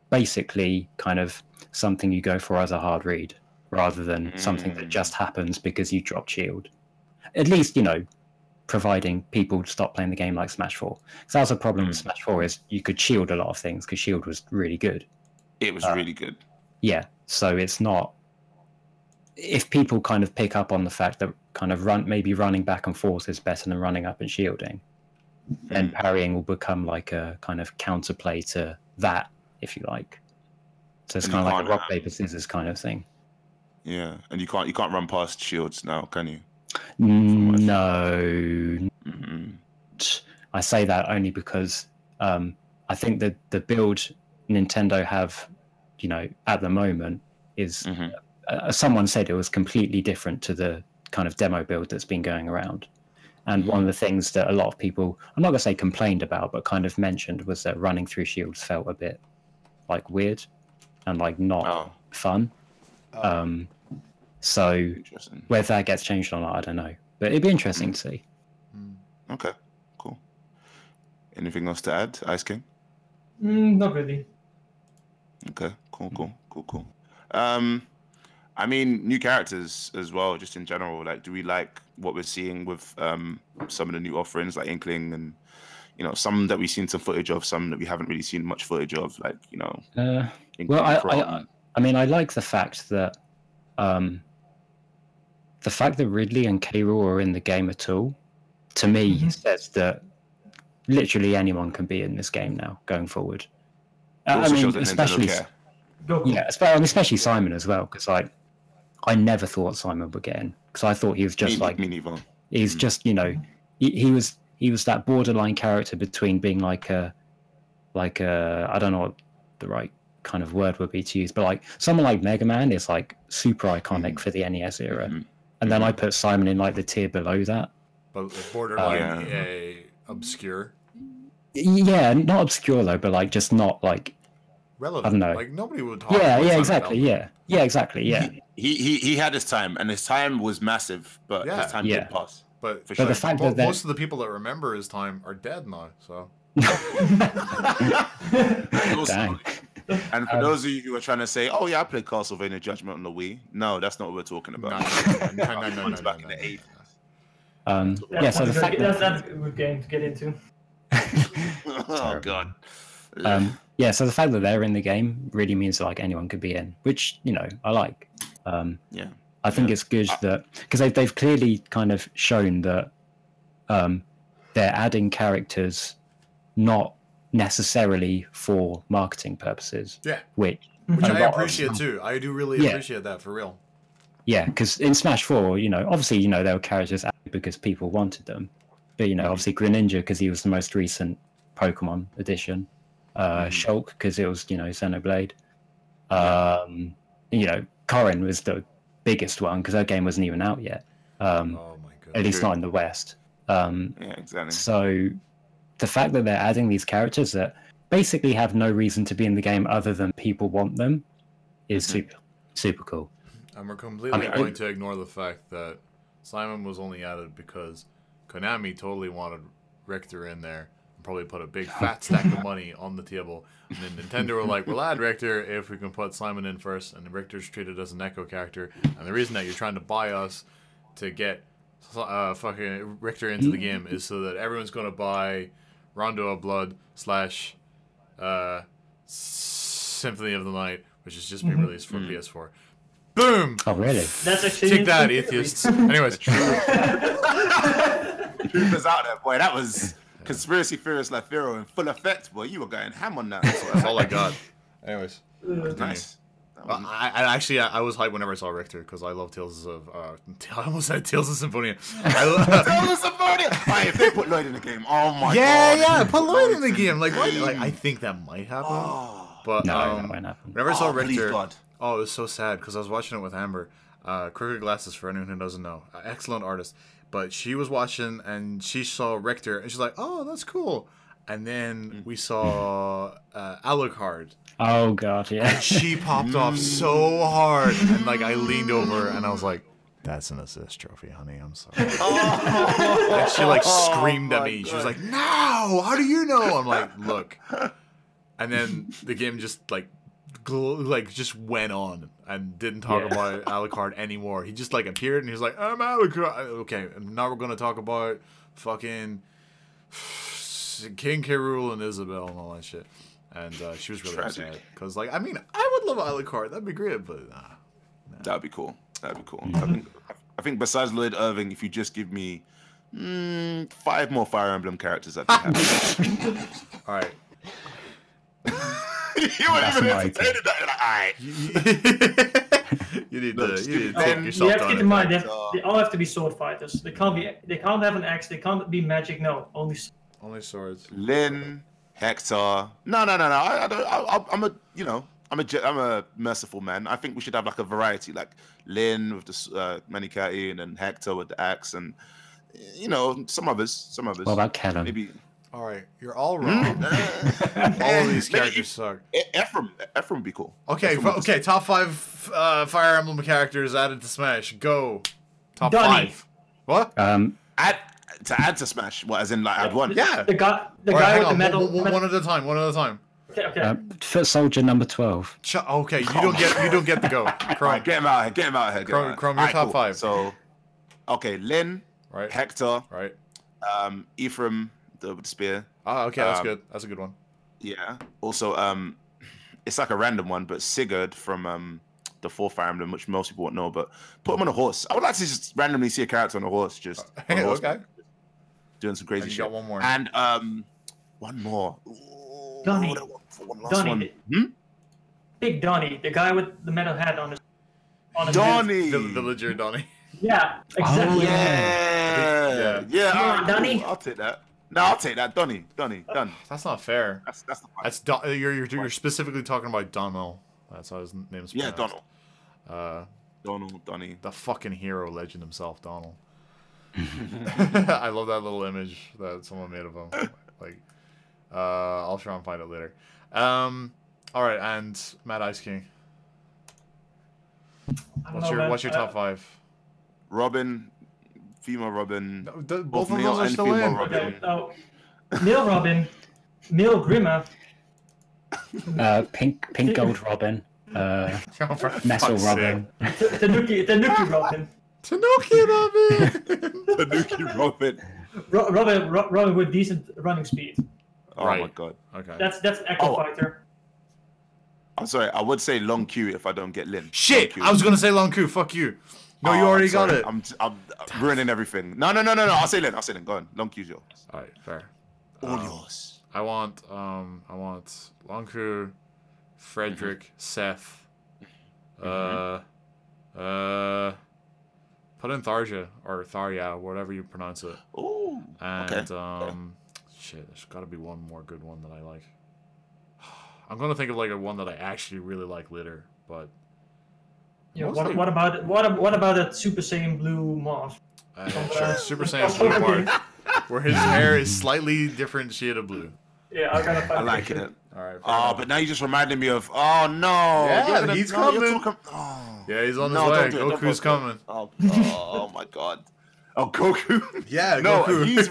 basically kind of something you go for as a hard read, rather than something that just happens because you dropped shield. At least, you know, providing people stop playing the game like Smash 4. Because that was a problem with Smash 4, is you could shield a lot of things because shield was really good. It was really good. Yeah, so it's not... If people kind of pick up on the fact that kind of maybe running back and forth is better than running up and shielding, then parrying will become like a kind of counterplay to that, if you like. So it's kind of like a rock, paper, scissors kind of thing. Yeah, and you can't run past shields now, can you? No. I say that only because I think that the build Nintendo have, you know, at the moment is, someone said it was completely different to the kind of demo build that's been going around. And one of the things that a lot of people, I'm not going to say complained about, but kind of mentioned, was that running through shields felt a bit like weird and like not fun. So whether that gets changed or not, I don't know. But it'd be interesting to see. Okay, cool. Anything else to add, Ice King? Not really. Okay, cool. I mean, new characters as well, just in general. Like, do we like what we're seeing with some of the new offerings, like Inkling, and, you know, some that we've seen some footage of, some that we haven't really seen much footage of, like, you know. Well, I mean, I like the fact that Ridley and K. Rool are in the game at all, to me, says that literally anyone can be in this game now going forward. I mean, especially especially Simon as well, because I never thought Simon would get in, because I thought he was just he's just, you know, he was that borderline character between being like a I don't know what the right kind of word would be to use, but like someone like Mega Man is like super iconic for the NES era, and then I put Simon in like the tier below that. But borderline obscure. Yeah, not obscure though, but like just not like relevant. I don't know. Like nobody would talk. Yeah, exactly. Yeah, exactly. Yeah. He had his time, and his time was massive, but his time did pass. But the fact that most of the people that remember his time are dead now. So. Dang. And for those of you who are trying to say, "Oh yeah, I played Castlevania Judgment on the Wii," no, that's not what we're talking about. No. Back in the 80s. So the fact that's a good game to get into. Oh god. So the fact that they're in the game really means like anyone could be in, which, you know, I like. I think it's good that because they've clearly kind of shown that they're adding characters not necessarily for marketing purposes. Yeah. Which I appreciate too. I do really appreciate that for real. Yeah, because in Smash 4, obviously, there were characters added because people wanted them. But, obviously Greninja because he was the most recent Pokemon edition. Shulk because it was, Xenoblade. Corrin was the biggest one because that game wasn't even out yet. Oh my god. At least not in the West. Yeah, exactly. So the fact that they're adding these characters that basically have no reason to be in the game other than people want them is super, super cool. And we're completely going to ignore the fact that Simon was only added because Konami totally wanted Richter in there and probably put a big fat stack of money on the table. And then Nintendo were like, we'll add Richter if we can put Simon in first. And Richter's treated as an Echo character. And the reason that you're trying to buy us to get fucking Richter into the game is so that everyone's going to buy Rondo of Blood / Symphony of the Night, which has just been released for PS4. Boom! Oh, really? That's actually take that, atheists. Anyways, Truth is out there, boy. That was conspiracy theorist like Firo in full effect, boy. You were going ham on that. that's all I got. Anyways, Nice. I was hyped whenever I saw Richter because I love Tales of. I almost said Tales of Symphonia. Tales of Symphonia. If they put Lloyd in the game, oh my god. Yeah, put Lloyd in the game. Like, I think that might happen. But No, that won't happen. whenever I saw please, Richter, God. it was so sad because I was watching it with Amber. Crooked Glasses, for anyone who doesn't know, excellent artist. But she was watching and she saw Richter and she's like, "Oh, that's cool." And then we saw Alucard. Oh god, yeah. And she popped off so hard, and like I leaned over and I was like, "That's an assist trophy, honey. I'm sorry." And she like screamed at me. She was like, "No! How do you know?" I'm like, "Look." And then the game just just went on and didn't talk about Alucard anymore. He just like appeared and he was like, "I'm Alucard." Okay, and now we're gonna talk about fucking King K. Rool and Isabel and all that shit. And she was really upset because, like, I mean, I would love Alucard. That'd be great, but nah. That'd be cool. I think besides Lloyd Irving, if you just give me 5 more Fire Emblem characters, I'd be happy. All right. You weren't even entertaining that. You're like, all right. You need to take yourself you have to down. keep in mind they all have to be sword fighters. They can't have an axe. They can't be magic. No, only swords. Lyn, Hector. No. I don't. I'm a merciful man. I think we should have like a variety, like Lyn with the Manikati, and then Hector with the axe, and some others. What about Kellum? Maybe. All right, you're all wrong. All of these characters suck. Ephraim would be cool. Okay, top 5 Fire Emblem characters added to Smash. Go. Top Donnie. 5. What? Add to Smash. What, as in like add one? Yeah. the guy Right, with the metal. One at a time. Okay. Foot Soldier number 12. Okay, you don't get the go. Chrome. Get him out here. Chrome, your top 5. So, okay, Lyn, Right. Hector, Right. Ephraim, the spear. Okay, that's good. That's a good one. Yeah. Also, it's like a random one, but Sigurd from the 4th Fire Emblem, which most people won't know, but put him on a horse. I would like to just randomly see a character on a horse, just on a horse, Okay. doing some crazy shit. Got one more. And one more. Donnie. Donnie. Big Donnie, the guy with the metal hat on his Donnie. head. Villager Donnie. Yeah, exactly. Yeah. Come on, Donnie. I'll take that. No, I'll take that. Donnie. Done. That's not fair. That's the fun. You're specifically talking about Donald. That's how his name's pronounced. Yeah, Donald. Donnie. The fucking hero legend himself, Donald. I love that little image that someone made of him. Like, I'll try and find it later. All right, and Mad Ice King. What's your top 5? Robin, female Robin. Both of those are still in. Robin. Male Robin, male Grima. Pink Gold Robin. Metal Robin. Tanuki Robin. Tanuki Robin. Tanuki Robin. Robin with decent running speed. Oh my god. Okay. That's Echo Fighter. I'm sorry. I would say long queue if I don't get Lyn. Shit! I was gonna say Long Q. Fuck you. No, you already got it. I'm ruining everything. No. I'll say then. Go on. Long queue's yours. All right, fair. All yours. I want Lonku, Frederick, Seth. Put in Tharja or Tharya, whatever you pronounce it. Ooh. And Okay. shit, there's got to be one more good one that I like. I'm gonna think of like a one that I actually really like later, but. Yeah, what about that Super Saiyan Blue Moth? Sure, Super Saiyan Blue Mark, where his hair is slightly different shade of blue. Yeah, I like it. All right. Oh, but now you just reminded me of. Oh no! Yeah, he's coming. Oh. Yeah, he's on his way. Goku's coming. Oh my god! Oh, Goku. Yeah, no, Goku. he's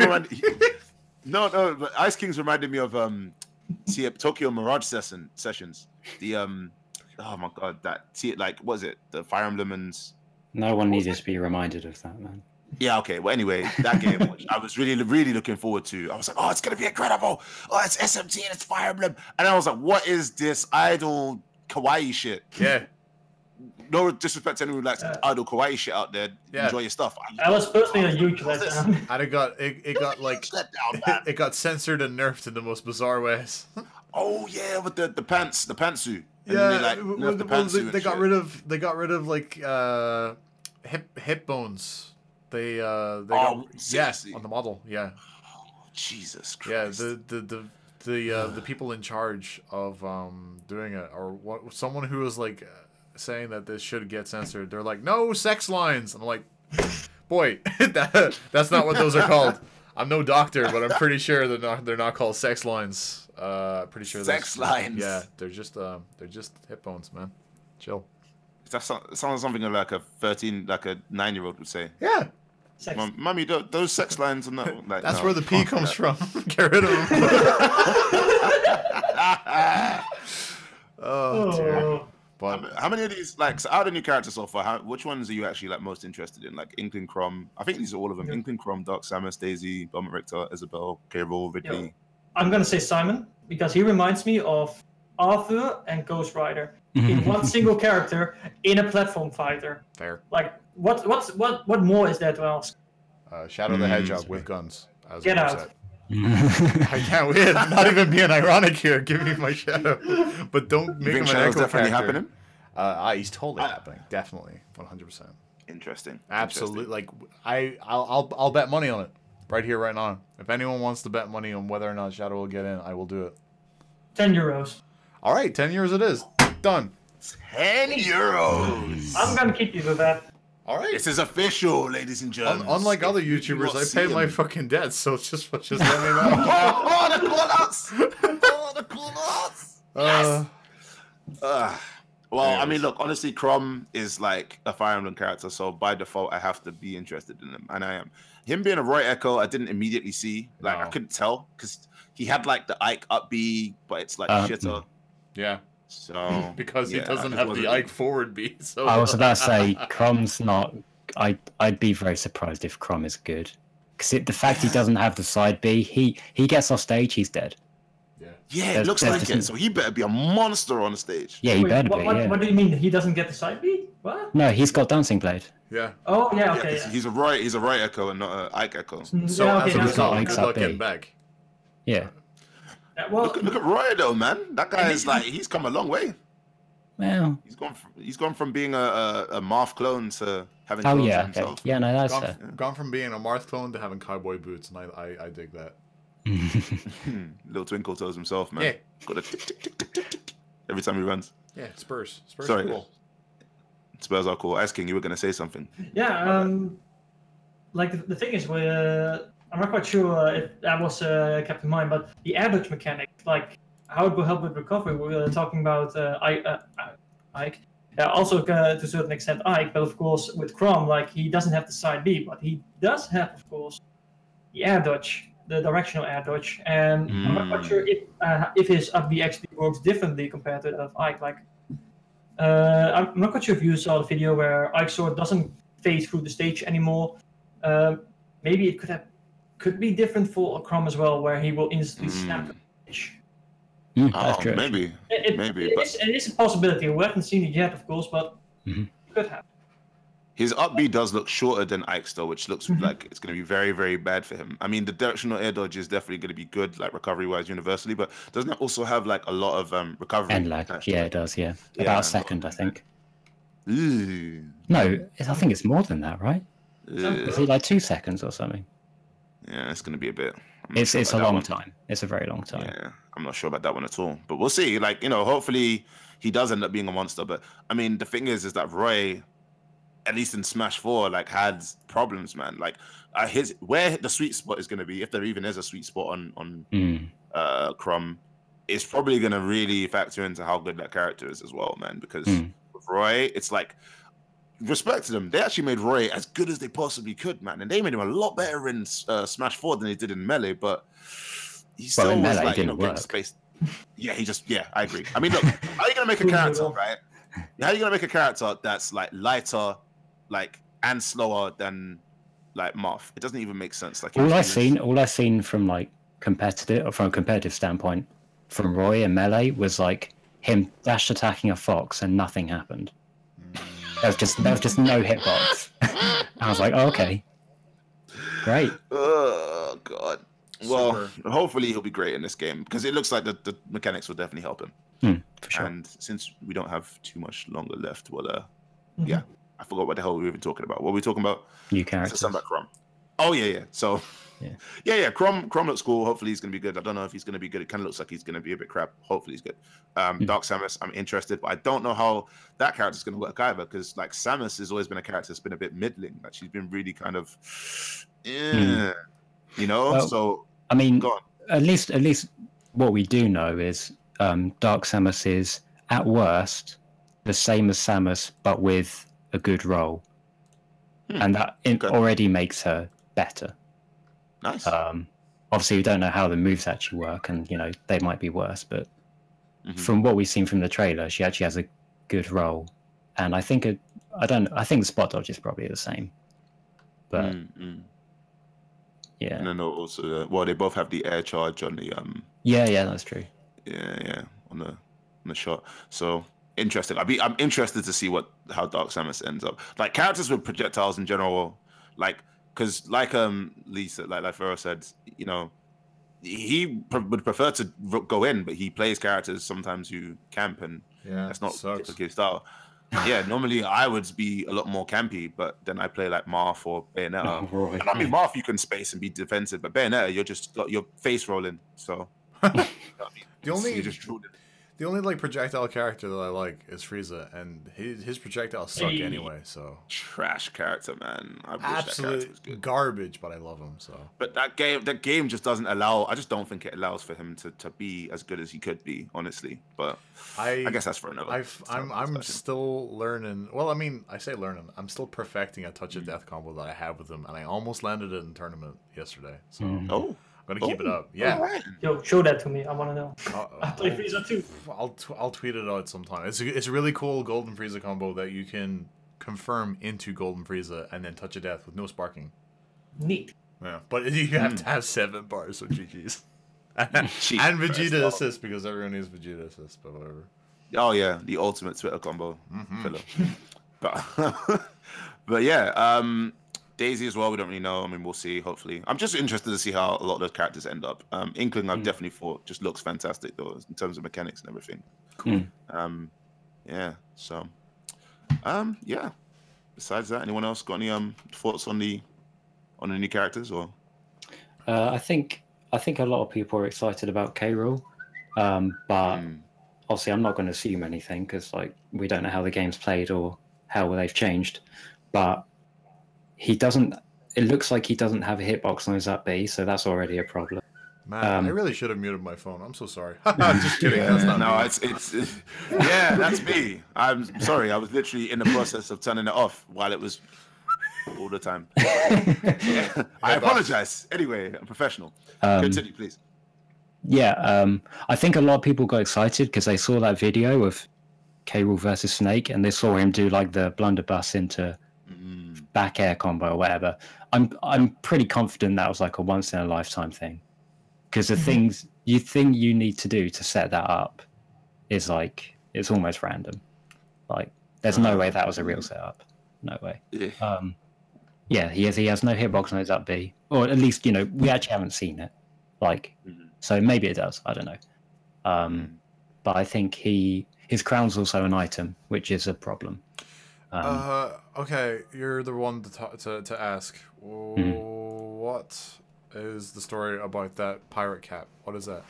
no, but Ice King's reminded me of Tokyo Mirage sessions. The oh my god, like what is it? The Fire Emblem and. No one needed to be reminded of that, man. Yeah, okay. Well, anyway, that game, which I was really looking forward to. I was like, oh, it's going to be incredible. Oh, it's SMT and it's Fire Emblem. And I was like, what is this idle kawaii shit? Yeah. No disrespect to anyone who likes idle kawaii shit out there. Yeah. Enjoy your stuff. I was personally a huge letdown. And it got like it got censored and nerfed in the most bizarre ways. Oh yeah, with the pantsuit. And Yeah, they got rid of like hip bones. They got, yes, on the model, yeah. Oh, Jesus Christ. Yeah, the people in charge of doing it, or someone who was like saying that this should get censored. They're like, no sex lines. And I'm like, boy, that's not what those are called. I'm no doctor, but I'm pretty sure they're not called sex lines. Pretty sure sex lines. Yeah, they're just hip bones, man. Chill. That sounds something like a 9-year-old would say. Yeah. Mummy, those sex lines are not like. That's where the P comes from. Get rid of them. Oh dear. But how many of these, like, so out of the new characters so far, which ones are you actually like most interested in? Like Inkling Crom, I think these are all of them. Yeah. Inkling Crom, Dark Samus, Daisy, Belmont Richter, Isabel, K-Rool, Ridley. Yeah. I'm gonna say Simon because he reminds me of Arthur and Ghost Rider in one single character in a platform fighter. Fair. Like what more is there to ask? Shadow the Hedgehog with guns. Get out. I can't wait. I'm not even being ironic here. Give me my Shadow, but don't make him an Echo definitely character. Happening. He's totally happening. Definitely, 100%. Interesting. Absolutely. Like I'll bet money on it right here, right now. If anyone wants to bet money on whether or not Shadow will get in, I will do it. €10. All right, 10 euros it is. Done. 10 euros. I'm gonna keep you with that. All right. This is official, ladies and gentlemen. Unlike other YouTubers, I paid my fucking debts, so just let me know. Oh, the call-outs! Oh, the call-outs! Yes! Well, I mean, look, honestly, Crom is like a Fire Emblem character, so by default, I have to be interested in him, and I am. Him being a Roy Echo, I didn't immediately see. Like, I couldn't tell, because he had, like, the Ike up B, but it's, like, shitter. Yeah. So because he doesn't have the Ike forward B. So I was about to say Crom's not. I'd be very surprised if Crom is good, because the fact he doesn't have the side B, he gets off stage, he's dead. Yeah, it looks like it. So he better be a monster on the stage. Yeah, he better be. What do you mean he doesn't get the side B? What? No, he's got Dancing Blade. Yeah. Oh yeah, okay. Yeah, he's a Roy Echo and not an Ike Echo. So yeah, as a result, Ike's good luck B. getting back. Yeah. Well, look at Roy though, man. That guy is like he's come a long way. Well, he's gone from being a Marth clone to having. Oh clones yeah, himself. okay. Yeah, no, that's gone from being a Marth clone to having cowboy boots, and I dig that. Little Twinkle Toes himself, man. Yeah. Got a tick, tick, tick, tick, tick, tick, every time he runs. Yeah, Spurs. Sorry. Are cool. Spurs are cool. Ice King, you were gonna say something. Yeah. Like the thing is, I'm not quite sure if that was kept in mind, but the air dodge mechanic, like how it will help with recovery. We were talking about Ike. Yeah, also to a certain extent Ike, but of course with Crom, like he doesn't have the side B, but he does have, of course, the air dodge, the directional air dodge, and I'm not quite sure if his up B actually works differently compared to that of Ike. Like, I'm not quite sure if you saw the video where Ike's sword doesn't phase through the stage anymore. Maybe it could be different for Crom as well, where he will instantly snap the stage. That's true. Maybe. It is a possibility. We haven't seen it yet, of course, but it could happen. His up B does look shorter than Ike's though, which looks like it's going to be very, very bad for him. I mean, the directional air dodge is definitely going to be good, like recovery-wise universally, but doesn't it also have like a lot of recovery? End lag. Yeah, it does, yeah. About a second, I think. Ooh. No, I think it's more than that, right? Is it like 2 seconds or something? Yeah, it's going to be a bit. It's a long time. It's a very long time. Yeah, I'm not sure about that one at all. But we'll see. Like, hopefully he does end up being a monster. But, I mean, the thing is that Roy, at least in Smash 4, like, had problems, man. Like, where the sweet spot is going to be, if there even is a sweet spot on Crom, is probably going to really factor into how good that character is as well, man. Because with Roy, it's like, respect to them, they actually made Roy as good as they possibly could, man, and they made him a lot better in Smash 4 than they did in Melee, but he still was like, getting space. Yeah, I agree. I mean, look, how are you gonna make a character, right? How are you gonna make a character that's like lighter, like, and slower than like Marth? It doesn't even make sense. Like, all I've seen from like from a competitive standpoint from Roy and Melee was like him dash attacking a fox and nothing happened. There was just no hitbox. I was like, oh, okay, great. Oh god. Well, hopefully he'll be great in this game because it looks like the mechanics will definitely help him. For sure. And since we don't have too much longer left, well, yeah, I forgot what the hell we were even talking about. What were we talking about? New characters. Something about Crom. Oh yeah. So. Yeah. Crom looks cool. Hopefully he's gonna be good. I don't know if he's gonna be good. It kind of looks like he's gonna be a bit crap. Hopefully he's good. Dark Samus, I'm interested, but I don't know how that character's gonna work either. Because like Samus has always been a character that's been a bit middling. Like she's been really kind of, Well, so I mean, at least what we do know is Dark Samus is at worst the same as Samus, but with a good role, and that already makes her better. Nice. Obviously, we don't know how the moves actually work, and they might be worse. But from what we've seen from the trailer, she actually has a good role, and I think I think the spot dodge is probably the same. But yeah. And then also, they both have the air charge on the Yeah, that's true. Yeah, on the shot. So interesting. I'm interested to see how Dark Samus ends up. Like characters with projectiles in general, like. Because, like Lisa, like Pharaoh said, he would prefer to go in, but he plays characters sometimes who camp, and that's not typically his style. Yeah, normally I would be a lot more campy, but then I play like Marth or Bayonetta. Oh, right. And I mean, Marth you can space and be defensive, but Bayonetta you're just got your face rolling. So The only like projectile character that I like is Frieza, and his projectiles suck anyway. So trash character, man. I wish absolute that character was good. Garbage, but I love him. So, but that game just doesn't allow. I just don't think it allows for him to be as good as he could be, honestly. But I guess that's for another. I'm still learning. Well, I mean, I say learning. I'm still perfecting a touch of death combo that I have with him, and I almost landed it in tournament yesterday. So. I'm gonna keep it up. Yeah. Right. Yo, show that to me. I want to know. I play Frieza too. I'll tweet it out sometime. It's a really cool Golden Frieza combo that you can confirm into Golden Frieza and then touch of death with no sparking. Neat. Yeah, but you have to have 7 bars, so GG's. and Vegeta assist because everyone needs Vegeta assist, but whatever. Oh yeah, the ultimate Twitter combo. But yeah. Daisy as well, we don't really know. I mean, we'll see, hopefully. I'm just interested to see how a lot of those characters end up. Inkling, I've definitely thought just looks fantastic, though, in terms of mechanics and everything. Cool. Yeah, so... yeah. Besides that, anyone else got any thoughts on the new characters, or...? I think a lot of people are excited about K. Rool, but obviously I'm not going to assume anything, because we don't know how the game's played or how they've changed, but... It looks like he doesn't have a hitbox on his up B, so that's already a problem. Man, I really should have muted my phone. I'm so sorry. Just kidding. That's not me. It's yeah, that's me. I'm sorry. I was literally in the process of turning it off while it was all the time. Yeah. I apologize. Anyway, I'm professional. Continue, please. Yeah, I think a lot of people got excited because they saw that video of K. Rool versus Snake, and they saw him do the blunderbuss into back air combo or whatever. I'm pretty confident that was a once in a lifetime thing, because the things you need to do to set that up is it's almost random. There's no way that was a real setup. No way. Yeah. Yeah, he has no hitbox on his up B, or at least we actually haven't seen it. Like, so maybe it does. I don't know. But I think his crown's also an item, which is a problem. Okay, you're the one to ask. What is the story about that pirate cap? What is that?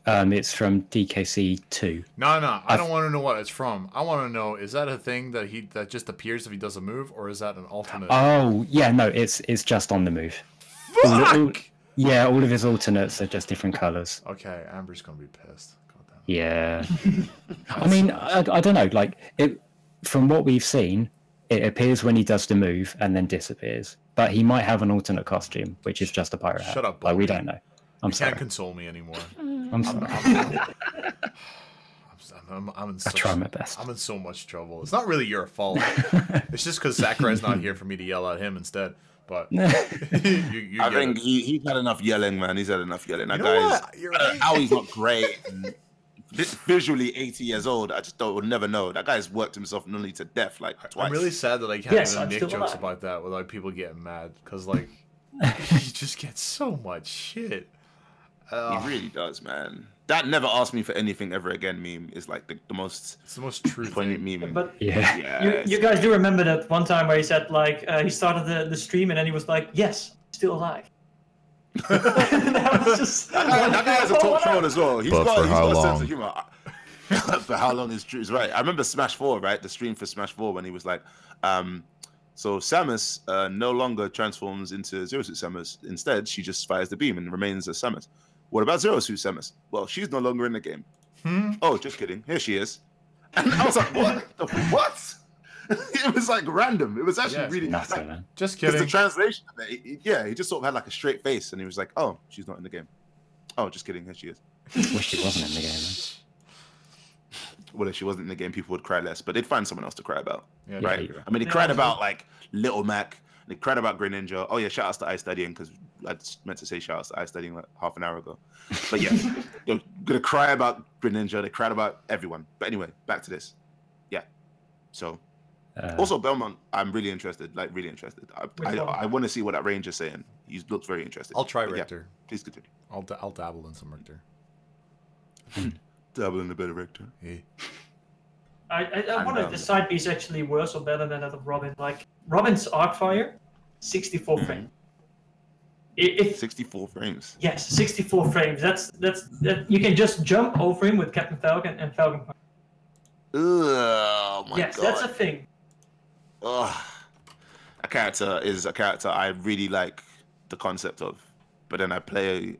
It's from DKC 2. No, I don't want to know what it's from. I want to know, is that a thing that just appears if he does a move, or is that an alternate? Oh, yeah, no, it's just on the move. Fuck! All of his alternates are just different colors. Okay, Amber's gonna be pissed. God damn. Yeah. I mean, I don't know. Like, from what we've seen, it appears when he does the move and then disappears. But he might have an alternate costume, which is just a pirate hat. Shut up, Bobby. We don't know. You can't console me anymore. I'm sorry. I try my best. I'm in so much trouble. It's not really your fault. It's just because Sakurai's not here for me to yell at him instead. But I think he's had enough yelling, man. He's had enough yelling. That guy's how he's not great. And visually 80 years old. I just would never know. That guy's worked himself nearly to death like twice. I'm really sad that I can't even make jokes about that without people getting mad, because like he just gets so much shit. He really does, man. That never ask me for anything ever again meme is like the most. It's the most true poignant meme. But you guys do remember that one time where he said like he started the stream and then he was like, "Yes, still alive." that guy has a top troll as well. He's got a sense of humor. For how long is true? Right. I remember Smash 4, right? The stream for Smash 4 when he was like, so Samus no longer transforms into Zero Suit Samus. Instead, she just fires the beam and remains as Samus. What about Zero Suit Samus? Well, she's no longer in the game. Oh, just kidding. Here she is. And I was like, what? It was like random. It was actually really nothing, man. Just kidding. The translation of it, he just sort of had like a straight face, and he was like, "Oh, she's not in the game." Oh, just kidding. Here she is. Wish she wasn't in the game. Man. Well, if she wasn't in the game, people would cry less, but they'd find someone else to cry about, yeah, right? Yeah. I mean, they cried about like Little Mac. They cried about Grey Ninja. Oh yeah, shout outs to Ice Studying, because I meant to say shout outs to Ice Studying like half an hour ago. But yeah, they're gonna cry about Grey Ninja. They cried about everyone. But anyway, back to this. Yeah. So. Also, Belmont, I'm really interested. Like, really interested. I want to see what that Ranger's saying. He looks very interested. I'll try Richter. Yeah, please continue. I'll dabble in some Richter. Dabble in a bit of Richter. Yeah. I wonder if the side B is actually worse or better than that of Robin. Like, Robin's Arcfire, 64 frames. 64 frames. Yes, 64 frames. That's you can just jump over him with Captain Falcon and Falcon Punch. Oh my god. Yes, that's a thing. Ugh. A character is a character I really like the concept of, but then I play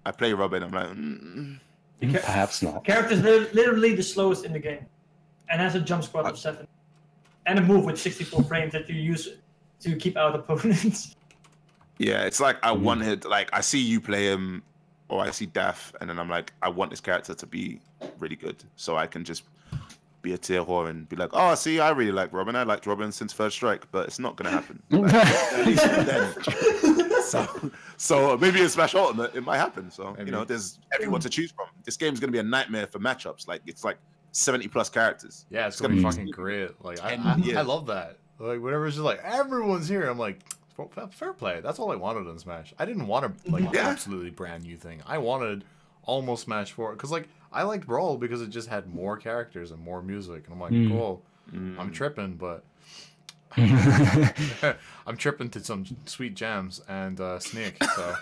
Robin. I'm like, perhaps not. Character's literally the slowest in the game, and has a jump squad of 7, and a move with 64 frames that you use to keep out opponents. Yeah, it's like I wanted, like I see you play him, or I see Daff, and then I'm like, I want this character to be really good, so I can just be a tier whore and be like, oh, see, I really like Robin. I liked Robin since First Strike, but it's not gonna happen. Like, at least then. So maybe in Smash Ultimate it might happen. So maybe. There's everyone to choose from. This game's gonna be a nightmare for matchups. Like it's like 70+ characters. Yeah, it's gonna be fucking great. Like I love that. Like whenever it's just like everyone's here, I'm like, fair play. That's all I wanted in Smash. I didn't want an absolutely brand new thing. I wanted almost Smash 4 because like I liked Brawl because it just had more characters and more music, and I'm like, cool. I'm tripping, but I'm tripping to some sweet jams and Snake. So.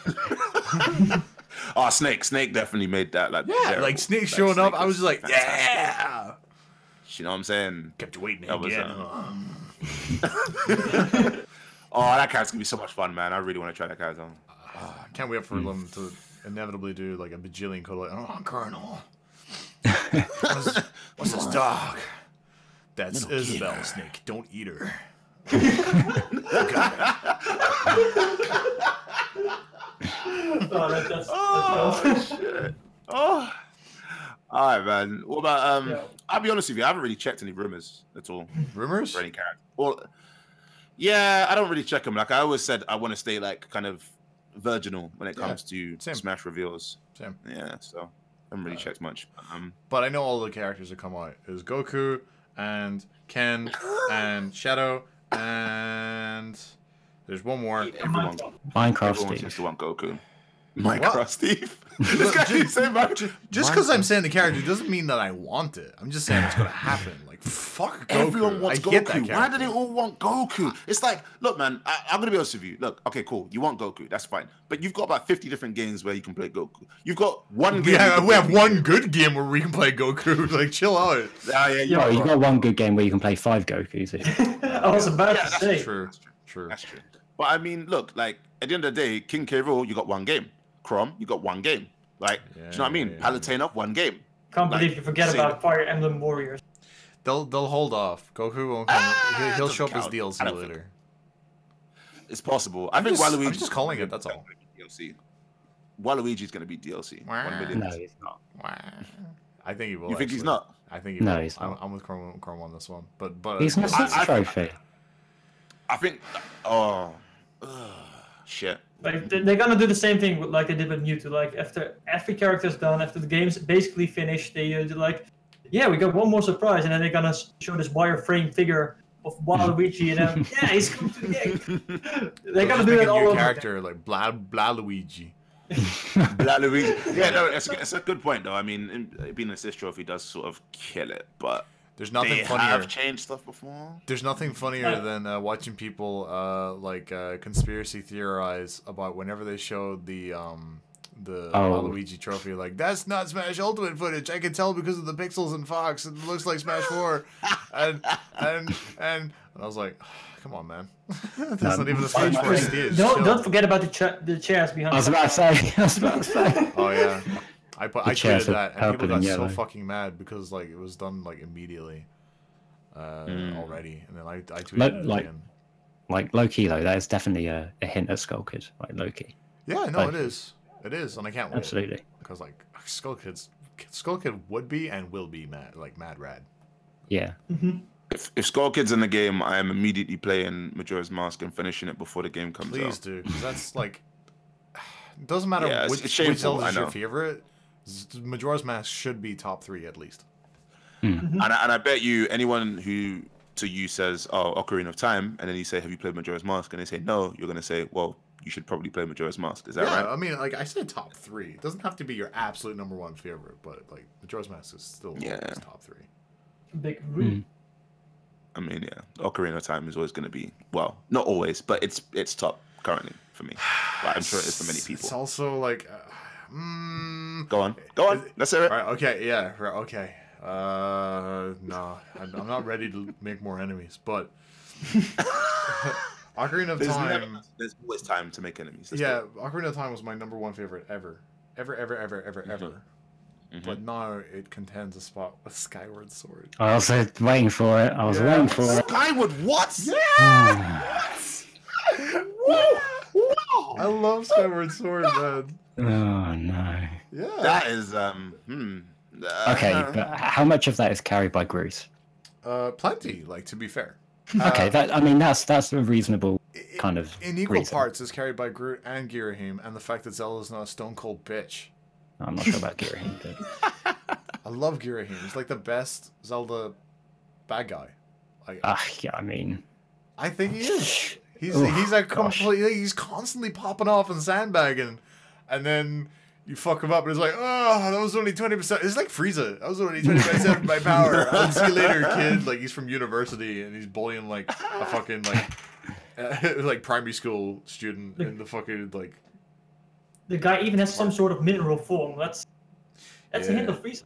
Oh, Snake definitely made that like terrible. Like Snake showing up, I was just like, yeah. You know what I'm saying? Kept you waiting that again. Oh, that character's gonna be so much fun, man. I really want to try that character. Can't wait for them to inevitably do like a bajillion code like, oh, Colonel. What's this dog? That's Isabel, Snake. Don't eat her. That's shit. Oh. All right, man. What about I'll be honest with you, I haven't really checked any rumors at all. Rumors? For any character. Well, yeah, I don't really check them. Like I always said, I want to stay like kind of virginal when it comes to Smash reveals. Same. Yeah, so I haven't really checked much. But I know all the characters that come out. Is Goku, and Ken, and Shadow, and there's one more. Minecraft Everyone Steve. just want Goku. Minecraft Steve. This guy keeps saying Just because I'm saying the character doesn't mean that I want it. I'm just saying it's gonna happen. Like fuck Goku. Everyone wants I get that Goku. Why do character. they all want Goku? It's like, look, man, I'm gonna be honest with you. Look, okay, cool. You want Goku, that's fine. But you've got about 50 different games where you can play Goku. You've got one game. Yeah, we have one good game where we can play Goku. Like, chill out. Yeah, you got one good game where you can play 5 Gokus. I was about to say. True. That's true. But I mean, look, like at the end of the day, King K. Rool, you got one game. Chrome, you got one game. Like, do you know what I mean? Palutena, one game. Can't believe you forget about Fire Emblem Warriors. They'll hold off. Goku won't come. He'll show up as DLC later. It's possible. I think Waluigi. I'm just calling it. That's all. DLC. Waluigi's gonna be DLC. No, he's not. I think he will. You think he's not? I think he will. No, he's not. I'm with Chrome on this one. But He's not a trophy. I think. Oh, shit. Like they're gonna do the same thing with, like they did with Mewtwo. Like after every character's done, after the game's basically finished, they're like, yeah, we got one more surprise, and then they're gonna show this wireframe figure of Waluigi, and then yeah, he's coming to the game. They're gonna do that all over. Character like Luigi. Luigi. Yeah, no, it's a good point though. I mean, being an assist trophy does sort of kill it, but there's nothing they funnier. have changed stuff before. There's nothing funnier than watching people conspiracy theorize about whenever they showed the Waluigi trophy. Like, that's not Smash Ultimate footage. I can tell because of the pixels in Fox. It looks like Smash 4. and I was like, come on, man. That's not even the Smash 4 stage. Don't forget about the chairs behind. I was about to say. Oh yeah. I tweeted that, and people got yellow. so fucking mad because like it was done like immediately already, and then I tweeted it again. Like low key though, that is definitely a hint at Skull Kid, like low key. Yeah, no, it is, and I can't wait. Absolutely. Because like Skull Kid would be and will be mad rad. Yeah. If Skull Kid's in the game, I am immediately playing Majora's Mask and finishing it before the game comes out. Please do, because that's like, it doesn't matter which Zelda is your favorite. Majora's Mask should be top 3 at least. And I bet you anyone who to you says, "Oh, Ocarina of Time," and then you say, "Have you played Majora's Mask?" and they say no, you're gonna say, "Well, you should probably play Majora's Mask." Is that right? I mean, like I said, top 3. It doesn't have to be your absolute #1 favorite, but like Majora's Mask is still top 3. Big. I mean, yeah, Ocarina of Time is always gonna be, well, not always, but it's top currently for me. But I'm sure it is for many people. It's also like. Go on. Let's hear it. All right, okay, yeah, okay. No, I'm not ready to make more enemies, but Ocarina of Time. There's always time to make enemies. Yeah, Ocarina of Time was my #1 favorite ever. But now it contends a spot with Skyward Sword. I was waiting for it. Waiting for it. Skyward what? Yeah. Whoa. I love Skyward Sword, man. Oh no. Yeah. That is Okay, but how much of that is carried by Groose? Plenty. Like, to be fair. Okay, that's a reasonable kind of. In equal parts, is carried by Groot and Girahim, and the fact that Zelda's not a stone cold bitch. I'm not sure about Girahim. But... I love Girahim. He's like the best Zelda bad guy. Like, yeah, I mean, I think he is. He's like completely. He's constantly popping off and sandbagging, and then you fuck him up, and it's like, oh, that was only 20%. It's like Frieza. That was only 20% of my power. I'll see you later, kid. Like, he's from university, and he's bullying like a fucking like primary school student in the fucking like. The guy even has some sort of mineral form. That's a hint of Frieza.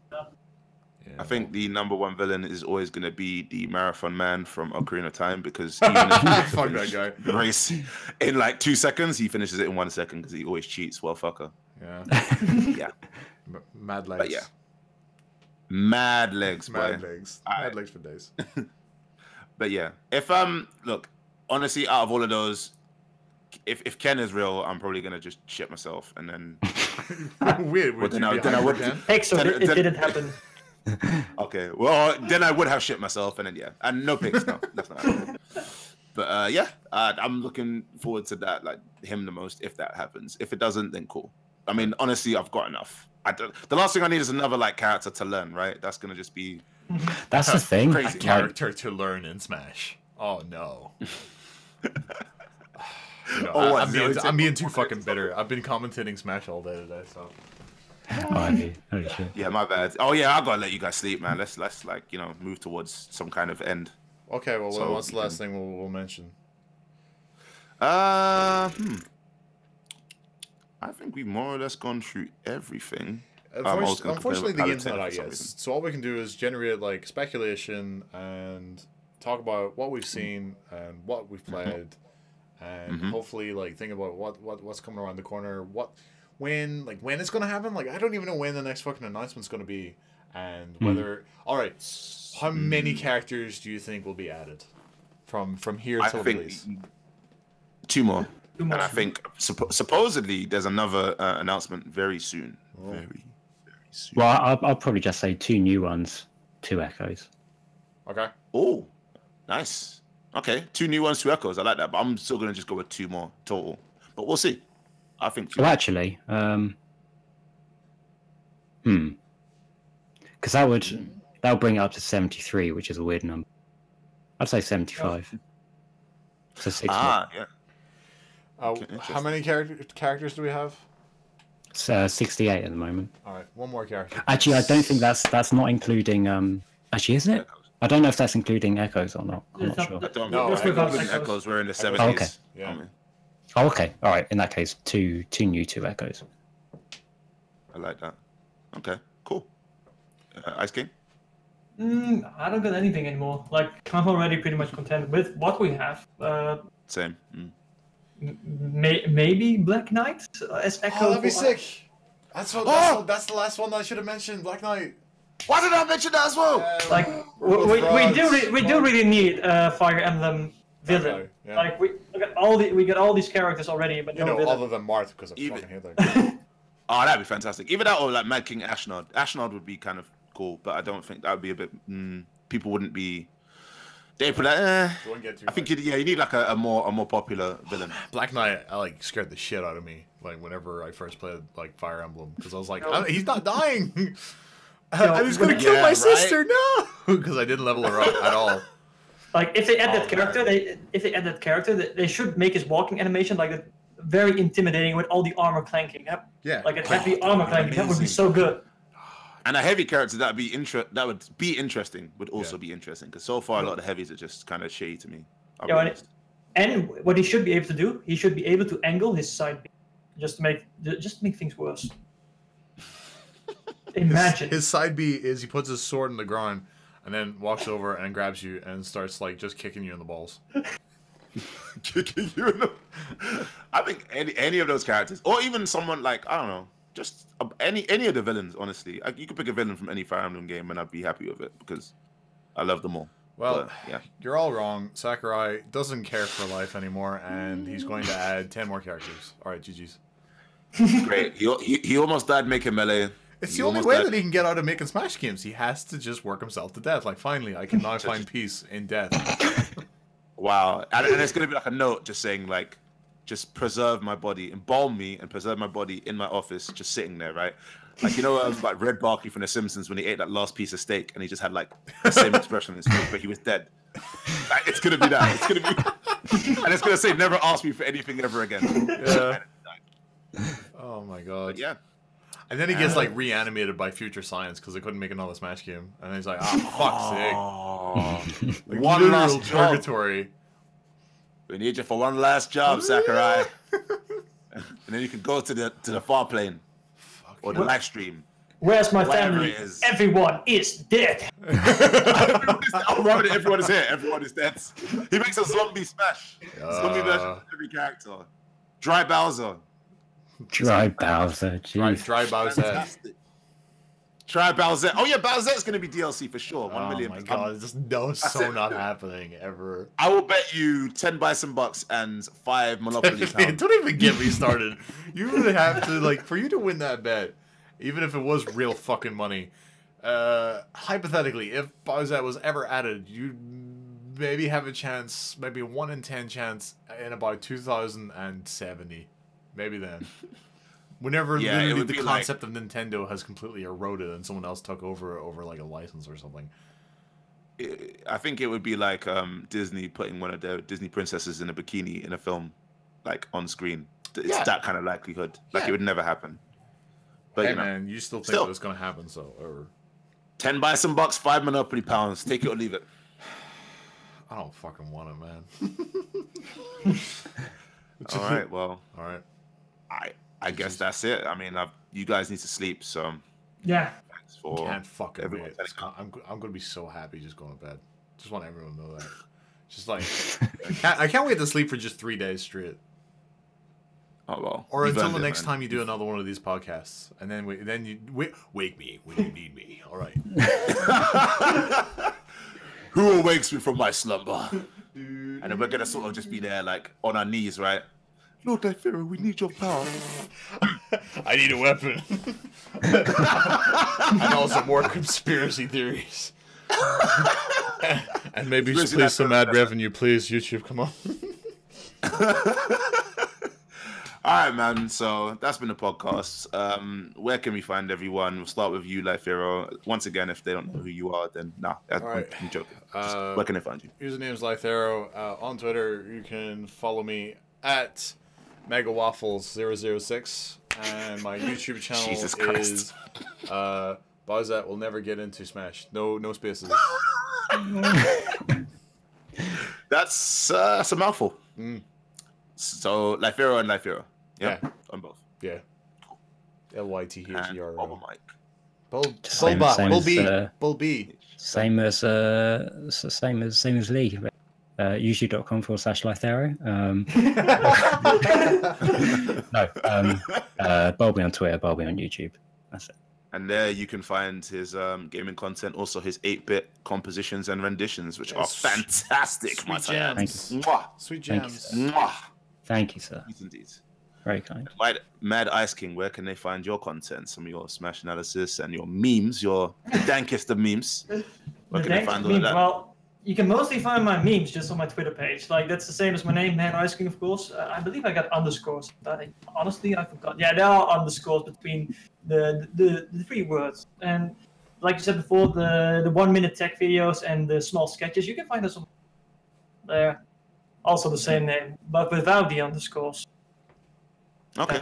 I think the #1 villain is always going to be the Marathon Man from Ocarina of Time, because even if you fuck that guy. the race in like 2 seconds, he finishes it in 1 second because he always cheats. Well, fucker. Yeah. Mad legs. But yeah. Mad legs, boy. Mad legs. Mad legs for days. But yeah, if look, honestly, out of all of those, if Ken is real, I'm probably gonna just shit myself, and then weird. But then I would. It didn't happen. Okay, well then I would have shit myself, and then and no pics, no, that's not happening. But I'm looking forward to that, like him the most, if that happens. If it doesn't, then cool. I mean, honestly, I've got enough. The last thing I need is another like character to learn, right? That's gonna just be That's the thing. A character to learn in Smash. Oh no. I'm being too fucking bitter. I've been commentating Smash all day today, so. Holy shit. Yeah, my bad. Oh yeah, I gotta let you guys sleep, man. Let's like move towards some kind of end. Okay, well, what's the last thing we'll mention? I think we've more or less gone through everything. Unfortunately, the game's not out yet. So all we can do is generate like speculation and talk about what we've seen and what we've played, and hopefully like think about what's coming around the corner, when it's gonna happen. Like I don't even know when the next fucking announcement's gonna be, and whether. All right, how many characters do you think will be added from here till release? 2 more. And I think supposedly there's another announcement very soon. Oh. Very soon. Well, I'll probably just say 2 new ones, 2 echoes. Okay. Oh, nice. Okay, 2 new ones, 2 echoes. I like that, but I'm still gonna just go with 2 more total. But we'll see. I think. Well, actually, because that'll bring it up to 73, which is a weird number. I'd say 75. So 6 more. Yeah. How many characters do we have? It's 68 at the moment. All right, 1 more character. Actually, I don't think that's not including. Actually, isn't it? I don't know if that's including echoes or not. I'm not sure. No, echoes. We're in the 70s. Oh, okay. Yeah. Oh, okay. All right. In that case, 2 new 2 echoes. I like that. Okay, cool. Ice King? I don't got anything anymore. Like, I'm already pretty much content with what we have. Same. Maybe Black Knight as Echo. Oh, that'd be sick. That's the last one that I should have mentioned. Black Knight. Why did I mention that as well? Like we do really need a Fire Emblem villain. Okay, yeah. Like we got all these characters already, but no villain. Other than Mart because of fucking Hitler. Oh, that'd be fantastic. Either that or like Mad King Ashnod. Ashnod would be kind of cool, but I don't think that would be a bit. People wouldn't be. They put that. I think you need like a more popular villain. Black Knight, scared the shit out of me. Like whenever I first played like Fire Emblem, because I was like, he's not dying. I was gonna kill my sister, no, because I didn't level her up at all. Like if they add that character, they should make his walking animation like very intimidating with all the armor clanking. Yeah, like a heavy armor clanking. That would be so good. And a heavy character that would be interesting would also be interesting, because so far a lot of the heavies are just kind of shady to me. And what he should be able to do, he should be able to angle his side B just to make things worse. Imagine his side B is he puts his sword in the ground and then walks over and grabs you and starts like just kicking you in the balls. Kicking you in the... I think any of those characters, or even someone like, I don't know, just any of the villains, honestly. You could pick a villain from any Fire Emblem game and I'd be happy with it because I love them all. Well, you're all wrong. Sakurai doesn't care for life anymore, and he's going to add 10 more characters. All right, GG's. Great. He almost died making Melee. It's the only way that he can get out of making Smash games. He has to just work himself to death. Like, finally, I can now find peace in death. Wow. And it's going to be like a note just saying, like, just preserve my body, embalm me, and preserve my body in my office, just sitting there, right? Like, like Red Barkley from The Simpsons when he ate that last piece of steak and he just had like the same expression on his face, but he was dead. Like, it's gonna be that. It's gonna be, and it's gonna say, "Never ask me for anything ever again." Yeah. Oh my god. But yeah. And then he gets like reanimated by Future Science because they couldn't make another Smash game, and then he's like, fuck's sake. Like, one last purgatory. We need you for one last job, Sakurai. And then you can go to the far plane. Or the live stream. Where's my family? Everyone is dead. I'm Robert, everyone is here. Everyone is dead. He makes a zombie smash. Zombie version of every character. Dry Bowser. Dry Bowser. Dry Bowser. Fantastic. Try Bowser. Oh yeah, Bowser's gonna be DLC for sure. 1 million. Oh my god, it's just not happening ever. I will bet you 10 bison bucks and 5 Monopoly pounds. Don't even get me started. You would have to, like, for you to win that bet, even if it was real fucking money, hypothetically, if Bowser was ever added, you'd maybe have a chance, maybe a 1 in 10 chance in about 2070. Maybe then. Whenever literally the concept of Nintendo has completely eroded and someone else took over like a license or something. I think it would be like Disney putting one of their Disney princesses in a bikini in a film, like on screen. It's that kind of likelihood. Like it would never happen. But hey you know, man, you still think it was gonna happen? So, or 10 bison bucks, 5 Monopoly pounds. Take it or leave it. I don't fucking want it, man. All right, well, all right. I guess that's it. I mean, you guys need to sleep, so yeah. Thanks for can't fucking everyone. I'm gonna be so happy just going to bed. Just want everyone to know that. Just like I can't wait to sleep for just 3 days straight. Oh well. Or until the next time you do another one of these podcasts, and then you wake me when you need me. All right. Who awakes me from my slumber? And then we're gonna sort of just be there, like on our knees, right? Lord Pharaoh, we need your power. I need a weapon. And also more conspiracy theories. And maybe please some ad revenue, please. YouTube, come on. All right, man. So that's been the podcast. Where can we find everyone? We'll start with you, Pharaoh. Once again, if they don't know who you are, then I'm joking. Where can they find you? Username is Lythero. On Twitter, you can follow me at MegaWaffles006, and my YouTube channel is Bozat will never get into Smash. No spaces. That's a mouthful. So Lythero and Lythero. Yeah, on both. Yeah. LYTHERO. Bubble Mike. Bulby. Same as Lee. YouTube.com/Lythero. Bulby on Twitter, Bulby on YouTube. That's it. And there you can find his gaming content, also his 8-bit compositions and renditions, which are fantastic. Sweet jams. Sweet jams. Thank you, sir. Indeed. Very kind. Mad Ice King, where can they find your content? Some of your Smash analysis and your memes, the dankest of memes. Where can they find all of that? Well, you can mostly find my memes just on my Twitter page. Like, that's the same as my name, Mad Ice King, of course. I believe I got underscores. Honestly, I forgot. Yeah, there are underscores between the 3 words. And like you said before, the 1-minute tech videos and the small sketches, you can find us on there. Also the same name, but without the underscores. Okay.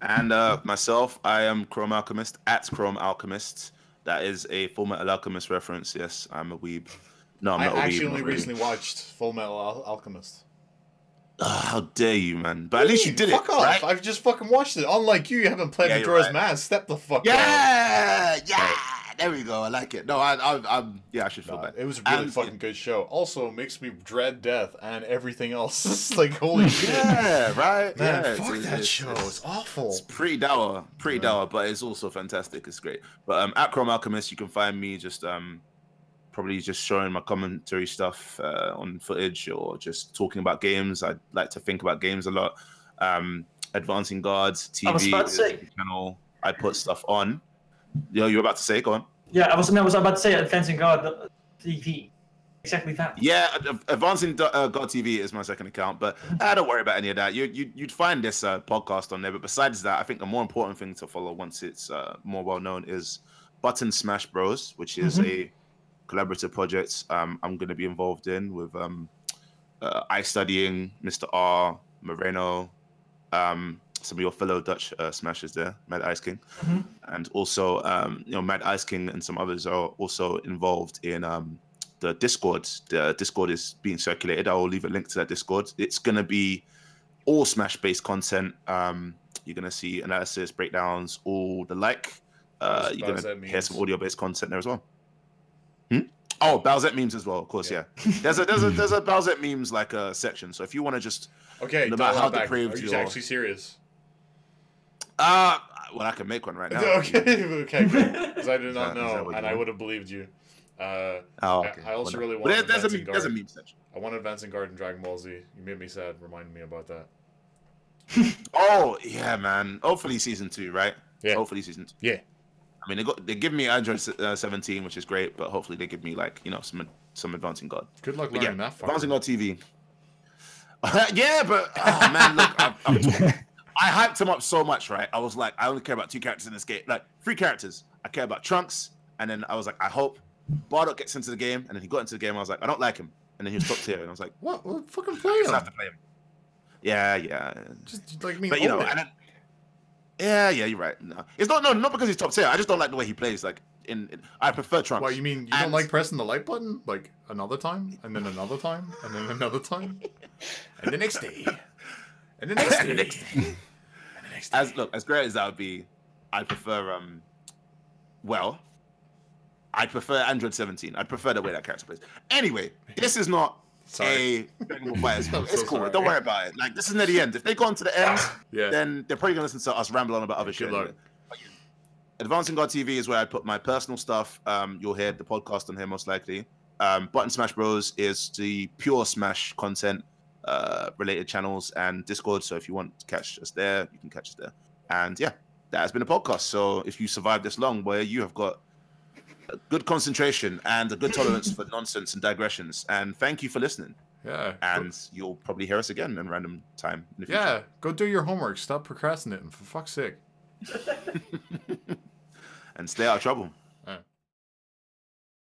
And myself, I am Chrome Alchemist at Chrome Alchemist. That is a Full Metal Alchemist reference. Yes, I'm a weeb. No, I'm not a weeb. I actually only recently watched Full Metal Alchemist. How dare you, man? But at least you did fuck it. Off. Right? I've just fucking watched it. Unlike you haven't played Majora's Mask. Step the fuck up. Yeah. There we go. I like it. No, I should feel bad. It was a really fucking good show. Also makes me dread death and everything else. It's like, holy shit. Yeah, right? Man, yeah, fuck that show. It's awful. It's pretty dour, but it's also fantastic. It's great. But at Chrome Alchemist, you can find me just probably just showing my commentary stuff on footage or just talking about games. I like to think about games a lot. Advancing Guards TV is the channel I put stuff on. You were about to say, go on. Yeah, I was about to say Advancing Guard TV. Exactly that. Yeah, Advancing God TV is my second account, but don't worry about any of that. You'd find this podcast on there. But besides that, I think the more important thing to follow once it's more well known is Button Smash Bros, which is a collaborative project I'm going to be involved in with iStudying, Mr. R, Moreno, some of your fellow Dutch smashers there, Mad Ice King, and also Mad Ice King and some others are also involved in the Discord. The Discord is being circulated. I will leave a link to that Discord. It's gonna be all Smash-based content. You're gonna see analysis, breakdowns, all the like. You're gonna hear some audio-based content there as well. Oh, Bowsette memes as well, of course. Yeah. There's a Bowsette memes like section. So if you want to just no matter how depraved you're actually serious. Well, I can make one right now. Okay, great. Because I did not know, and I would have believed you. Okay. I also really want there's a meme section. I want Advancing Guard in Dragon Ball Z. You made me sad, reminding me about that. Oh, yeah, man. Hopefully season 2, right? Yeah. Hopefully season 2. Yeah. I mean, they give me Android 17, which is great, but hopefully they give me, like, some Advancing Guard. Good luck learning that. Advancing Guard TV. Yeah, but, oh, man, look, I hyped him up so much, right? I was like, I only care about 2 characters in this game. Like, 3 characters. I care about Trunks, and then I was like, I hope Bardock gets into the game, and then he got into the game. I was like, I don't like him, and then he was top tier, and I was like, what? Well, fucking play I him. have to play him. Yeah. Just like me. But you know, and then, yeah, you're right. No, it's not because he's top tier. I just don't like the way he plays. Like I prefer Trunks. What you mean? You don't like pressing the like button like another time, and then another time, and then another time, and the next day, and the next day, and the next day, and the next day. As great as that would be, I prefer I prefer Android 17. I prefer the way that character plays. Anyway, this is not a Dragon Ball Fighters film. It's cool. Don't worry about it. Like, this is near the end. If they go on to the end, then they're probably going to listen to us ramble on about other shit. Anyway. AdvancingGuardTV is where I put my personal stuff. You'll hear the podcast on here most likely. Button Smash Bros is the pure Smash content related channels and Discord. So if you want to catch us there, you can catch us there. And yeah, that has been a podcast. So if you survived this long, boy, you have got a good concentration and a good tolerance for nonsense and digressions. And thank you for listening. Yeah. And you'll probably hear us again in random time in the future. Yeah, go do your homework. Stop procrastinating, for fuck's sake. And stay out of trouble.